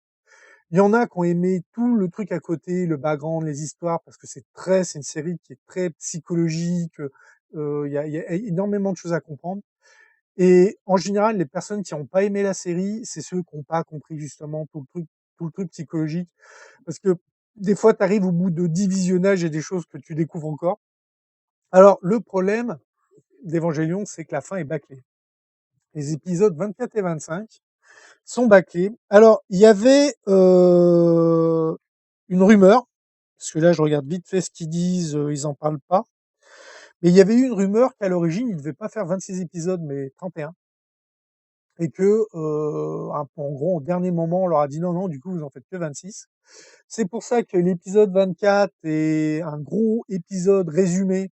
Il y en a qui ont aimé tout le truc à côté, le background, les histoires, parce que c'est une série qui est très psychologique, il y a énormément de choses à comprendre. Et en général, les personnes qui n'ont pas aimé la série, c'est ceux qui n'ont pas compris justement tout le truc psychologique. Parce que des fois, tu arrives au bout de 10 visionnages et des choses que tu découvres encore. Alors, le problème d'Evangelion, c'est que la fin est bâclée. Les épisodes 24 et 25 sont bâclés. Alors, il y avait une rumeur, parce que là, je regarde vite fait ce qu'ils disent, ils en parlent pas. Mais il y avait eu une rumeur qu'à l'origine, ils ne devaient pas faire 26 épisodes, mais 31. Et que, en gros, au dernier moment, on leur a dit non, non, du coup, vous en faites que 26. C'est pour ça que l'épisode 24 est un gros épisode résumé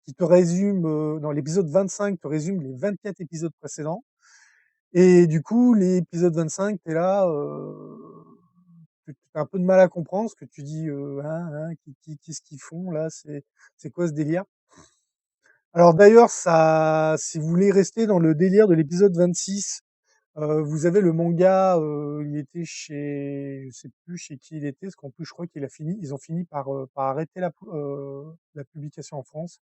qui te résume, non, l'épisode 25 te résume les 24 épisodes précédents. Et du coup, l'épisode 25, t'es là, tu as un peu de mal à comprendre ce que tu dis, hein, qu'est-ce qu'ils font là? C'est quoi ce délire? Alors d'ailleurs, ça, si vous voulez rester dans le délire de l'épisode 26, vous avez le manga, il était chez, je sais plus chez qui il était, parce qu'en plus je crois ils ont fini par arrêter la publication en France.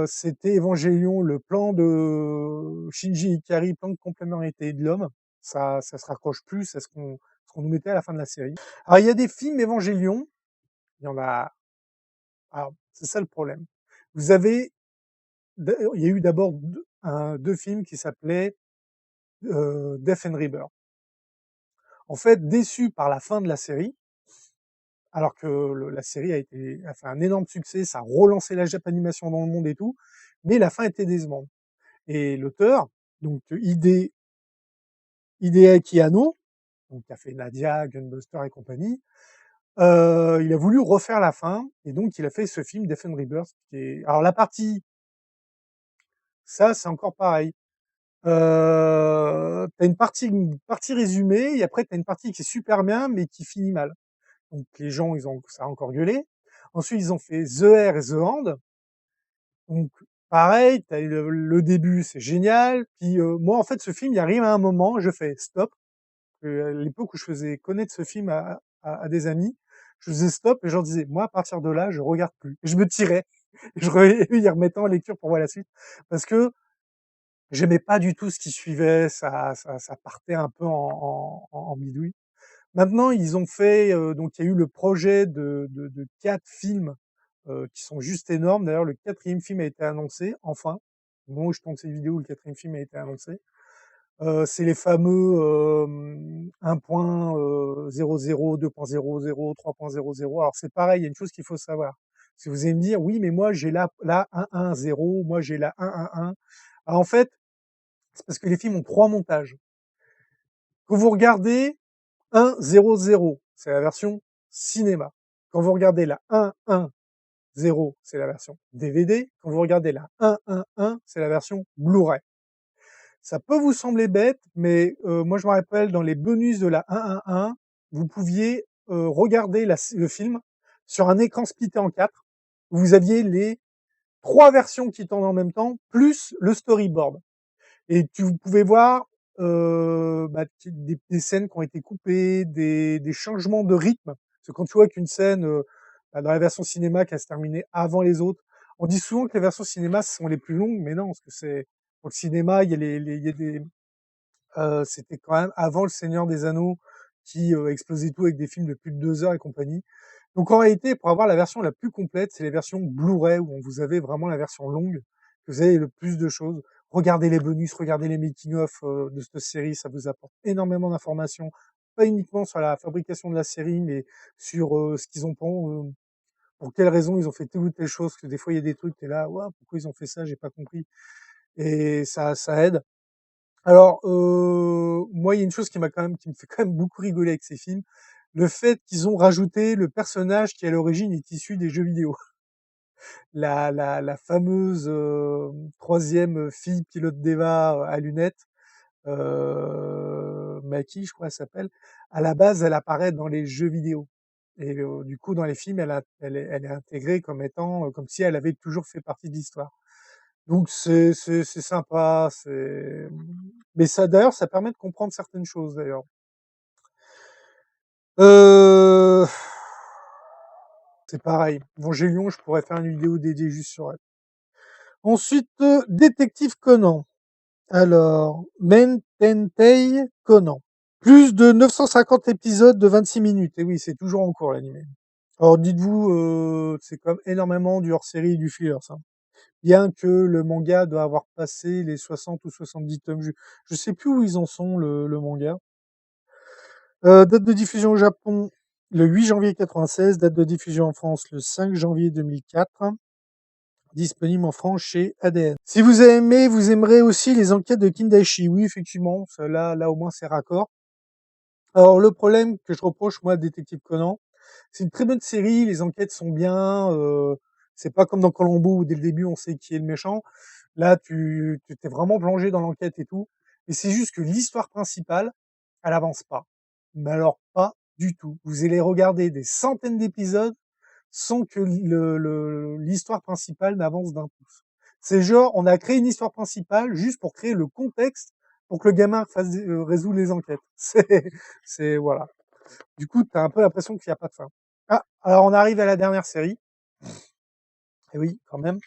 C'était Evangelion, le plan de Shinji Ikari, plan de complémentarité de l'homme. Ça se raccroche plus à ce qu'on nous mettait à la fin de la série. Alors il y a des films Evangelion, il y en a, alors c'est ça le problème. Vous avez, il y a eu d'abord deux films qui s'appelaient Death and Rebirth. en fait, déçus par la fin de la série, alors que la série a fait un énorme succès, ça a relancé la Japanimation dans le monde et tout, mais la fin était décevante. Et l'auteur, donc Hideaki Anno, donc qui a fait Nadia, Gunbuster et compagnie, il a voulu refaire la fin, et donc il a fait ce film Death and Rebirth, qui est... Alors la partie, ça c'est encore pareil. T'as une partie résumée, et après t'as une partie qui est super bien, mais qui finit mal. Donc les gens, ça a encore gueulé. Ensuite, ils ont fait The Air et The Hand. Donc pareil, t'as le début, c'est génial. Puis moi, en fait, ce film, il arrive à un moment, je fais stop. À l'époque où je faisais connaître ce film à des amis, je faisais stop et je leur disais, moi, à partir de là, je regarde plus. Et je me tirais. Ils remettaient en lecture pour voir la suite. Parce que j'aimais pas du tout ce qui suivait. Ça partait un peu en bidouille. Maintenant, ils ont fait, donc il y a eu le projet de 4 films qui sont juste énormes. D'ailleurs, le quatrième film a été annoncé, enfin. Au moment où je tourne cette vidéo, le quatrième film a été annoncé. C'est les fameux 1.00, 2.00, 3.00. Alors c'est pareil, il y a une chose qu'il faut savoir. Si vous allez me dire, oui, mais moi j'ai la 110, moi j'ai la 111. Alors en fait, c'est parce que les films ont 3 montages. Quand vous regardez 1.00, c'est la version cinéma. Quand vous regardez la 1.10, c'est la version DVD. Quand vous regardez la 1.11, c'est la version Blu-ray. Ça peut vous sembler bête, mais moi je me rappelle dans les bonus de la 1.11, vous pouviez regarder le film sur un écran splitté en 4. Vous aviez les 3 versions qui tournent en même temps, plus le storyboard. Et vous pouvez voir des scènes qui ont été coupées, des changements de rythme. Parce que quand tu vois qu'une scène, dans la version cinéma, qui se terminée avant les autres, on dit souvent que les versions cinéma sont les plus longues, mais non, parce que c'est pour le cinéma, il y a il y a des, c'était quand même avant Le Seigneur des Anneaux qui explosait tout avec des films de plus de 2 heures et compagnie. Donc en réalité, pour avoir la version la plus complète, c'est les versions Blu-ray où vous avez vraiment la version longue, que vous avez le plus de choses. Regardez les bonus, regardez les making-of de cette série, ça vous apporte énormément d'informations, pas uniquement sur la fabrication de la série, mais sur ce qu'ils ont pour quelles raisons ils ont fait telle ou telle chose, que des fois il y a des trucs, t'es là, ouais, pourquoi ils ont fait ça, j'ai pas compris. Et ça aide. Alors, moi, il y a une chose qui me fait quand même beaucoup rigoler avec ces films, le fait qu'ils ont rajouté le personnage qui, à l'origine, est issu des jeux vidéo. La fameuse, 3e fille pilote d'Eva à lunettes, Maki, je crois elle s'appelle. À la base, elle apparaît dans les jeux vidéo et du coup, dans les films, elle est intégrée comme étant, comme si elle avait toujours fait partie de l'histoire. Donc c'est sympa, mais ça d'ailleurs, ça permet de comprendre certaines choses d'ailleurs. Heu, c'est pareil. Evangelion, je pourrais faire une vidéo dédiée juste sur elle. Ensuite, Détective Conan. Alors, Mententei Conan. Plus de 950 épisodes de 26 minutes. Et oui, c'est toujours en cours l'animé. Alors dites-vous, c'est quand même énormément du hors-série et du filler, ça. Bien que le manga doit avoir passé les 60 ou 70 tomes. Je sais plus où ils en sont, le manga. Date de diffusion au Japon, le 8 janvier 96. Date de diffusion en France, le 5 janvier 2004. Disponible en France chez ADN. Si vous avez aimé, vous aimerez aussi les enquêtes de Kindaichi. Oui, effectivement, là au moins c'est raccord. Alors le problème que je reproche moi à Détective Conan, c'est une très bonne série, les enquêtes sont bien, c'est pas comme dans Columbo où dès le début on sait qui est le méchant. Là, tu t'es vraiment plongé dans l'enquête et tout. Et c'est juste que l'histoire principale, elle avance pas. Mais alors pas du tout. Vous allez regarder des centaines d'épisodes sans que l'histoire principale n'avance d'un pouce. C'est genre, on a créé une histoire principale juste pour créer le contexte pour que le gamin résout les enquêtes. Voilà. Du coup, t'as un peu l'impression qu'il n'y a pas de fin. Ah, alors on arrive à la dernière série. Et oui, quand même.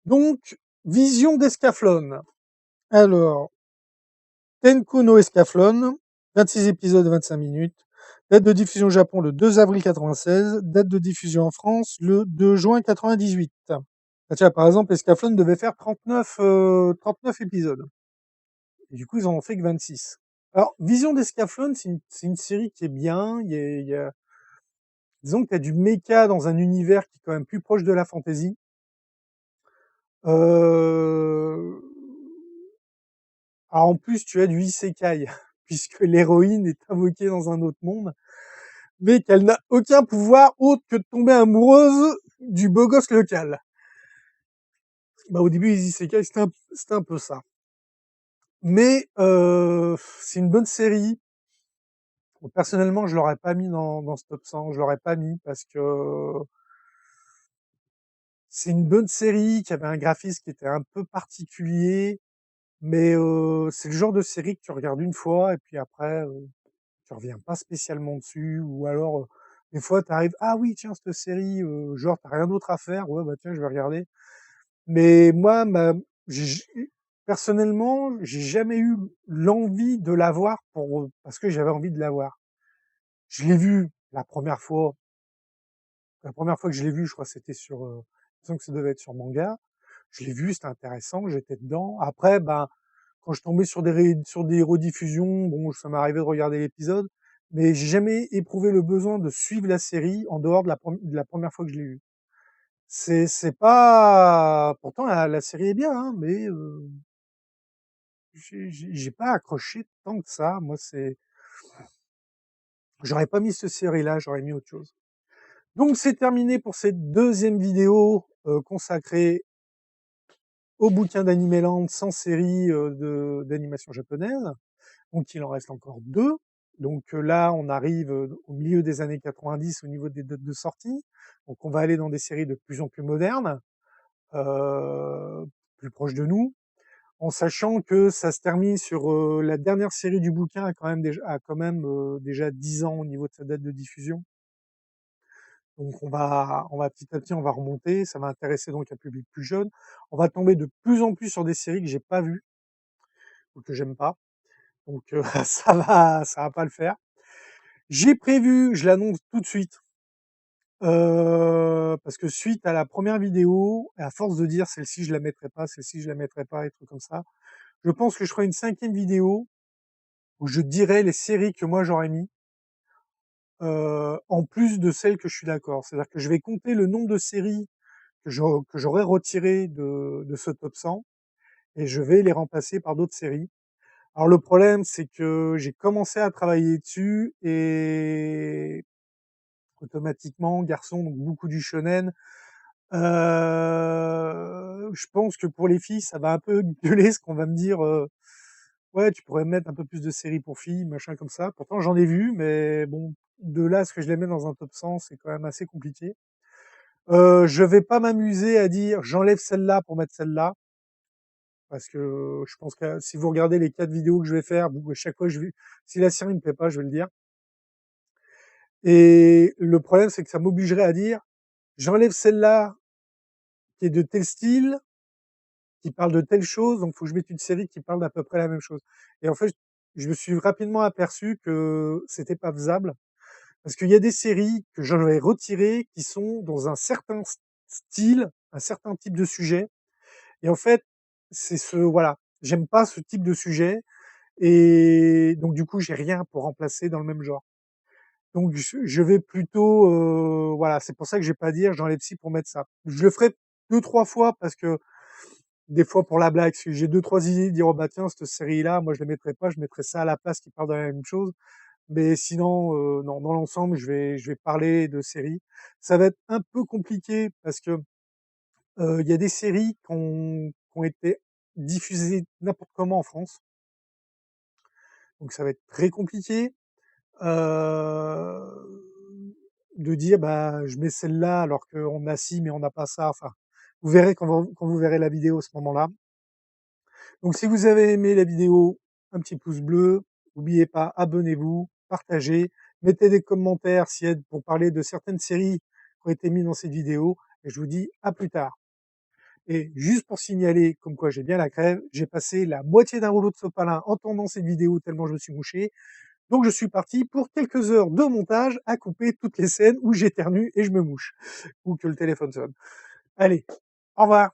Donc, Vision d'Escaflowne. Alors, Tenku no Escaflowne, 26 épisodes, 25 minutes. Date de diffusion au Japon le 2 avril 96. Date de diffusion en France le 2 juin 98. Ah, tiens, par exemple, Escaflowne devait faire 39 épisodes. Et du coup, ils en ont fait que 26. Alors, Vision d'Escaflowne, c'est une série qui est bien. Disons que tu as du méca dans un univers qui est quand même plus proche de la fantasy. Euh, Alors en plus, tu as du isekai, puisque l'héroïne est invoquée dans un autre monde, mais qu'elle n'a aucun pouvoir autre que de tomber amoureuse du beau gosse local. Bah, au début, les isekai, c'était un peu ça. Mais c'est une bonne série. Bon, personnellement, je l'aurais pas mis dans ce top 100. Je l'aurais pas mis parce que c'est une bonne série qui avait un graphisme qui était un peu particulier, mais c'est le genre de série que tu regardes une fois et puis après, tu reviens pas spécialement dessus, ou alors des fois tu arrives, ah oui tiens cette série, genre t'as rien d'autre à faire, ouais bah tiens je vais regarder. Mais moi, personnellement, j'ai jamais eu l'envie de la voir parce que j'avais envie de la voir. Je l'ai vu la première fois que je l'ai vu, je crois que c'était sur, disons que ça devait être sur Manga. Je l'ai vu, c'était intéressant, j'étais dedans. Après, ben, quand je tombais sur des rediffusions, bon, ça m'est arrivé de regarder l'épisode, mais j'ai jamais éprouvé le besoin de suivre la série en dehors de de la première fois que je l'ai vue. C'est pas, pourtant la série est bien, hein, mais j'ai pas accroché tant que ça. Moi, j'aurais pas mis cette série-là, j'aurais mis autre chose. Donc c'est terminé pour cette deuxième vidéo consacrée au bouquin d'Animeland sans série d'animation japonaise. Donc il en reste encore deux. Donc là, on arrive au milieu des années 90 au niveau des dates de sortie. Donc on va aller dans des séries de plus en plus modernes, plus proches de nous, en sachant que ça se termine sur la dernière série du bouquin a quand même déjà 10 ans au niveau de sa date de diffusion. Donc on va petit à petit, on va remonter. Ça va intéresser donc un public plus jeune. On va tomber de plus en plus sur des séries que j'ai pas vues ou que j'aime pas. Donc ça va pas le faire. J'ai prévu, je l'annonce tout de suite, parce que suite à la première vidéo, et à force de dire celle-ci je la mettrai pas, celle-ci je la mettrai pas, et trucs comme ça, je pense que je ferai une cinquième vidéo où je dirai les séries que moi j'aurais mis, en plus de celles que je suis d'accord. C'est-à-dire que je vais compter le nombre de séries que j'aurais retirées de ce top 100 et je vais les remplacer par d'autres séries. Alors le problème, c'est que j'ai commencé à travailler dessus et automatiquement, garçon, donc beaucoup du shonen. Je pense que pour les filles, ça va un peu gueuler ce qu'on va me dire. Ouais, tu pourrais mettre un peu plus de séries pour filles, machin comme ça. Pourtant, j'en ai vu, mais bon, de là à ce que je les mets dans un top 100, c'est quand même assez compliqué. Je vais pas m'amuser à dire j'enlève celle-là pour mettre celle-là, parce que je pense que si vous regardez les 4 vidéos que je vais faire, chaque fois si la série me plaît pas, je vais le dire. Et le problème, c'est que ça m'obligerait à dire j'enlève celle-là qui est de tel style, qui parle de telle chose, donc faut que je mette une série qui parle d'à peu près la même chose. Et en fait, je me suis rapidement aperçu que c'était pas faisable, parce qu'il y a des séries que j'en ai retirées qui sont dans un certain style, un certain type de sujet. Et en fait, voilà, j'aime pas ce type de sujet, et donc du coup, j'ai rien pour remplacer dans le même genre. Donc je vais plutôt, voilà, c'est pour ça que je vais pas dire j'enlève ci pour mettre ça. Je le ferai 2-3 fois parce que des fois pour la blague, si j'ai 2-3 idées, dire: «Oh bah tiens, cette série-là, moi je la mettrai pas, je mettrai ça à la place qui parle de la même chose». Mais sinon, non, dans l'ensemble, je vais parler de séries. Ça va être un peu compliqué parce que, il y a des séries qui ont été diffusées n'importe comment en France, donc ça va être très compliqué. Heu, de dire: «Bah, je mets celle-là alors qu'on a ci, mais on n'a pas ça». Enfin, vous verrez quand vous verrez la vidéo à ce moment-là. Donc si vous avez aimé la vidéo, un petit pouce bleu. N'oubliez pas, abonnez-vous, partagez, mettez des commentaires s'il y a pour parler de certaines séries qui ont été mises dans cette vidéo, et je vous dis à plus tard. Et juste pour signaler comme quoi j'ai bien la crève, j'ai passé la moitié d'un rouleau de sopalin en tournant cette vidéo tellement je me suis mouché. Donc je suis parti pour quelques heures de montage à couper toutes les scènes où j'éternue et je me mouche, ou que le téléphone sonne. Allez, au revoir.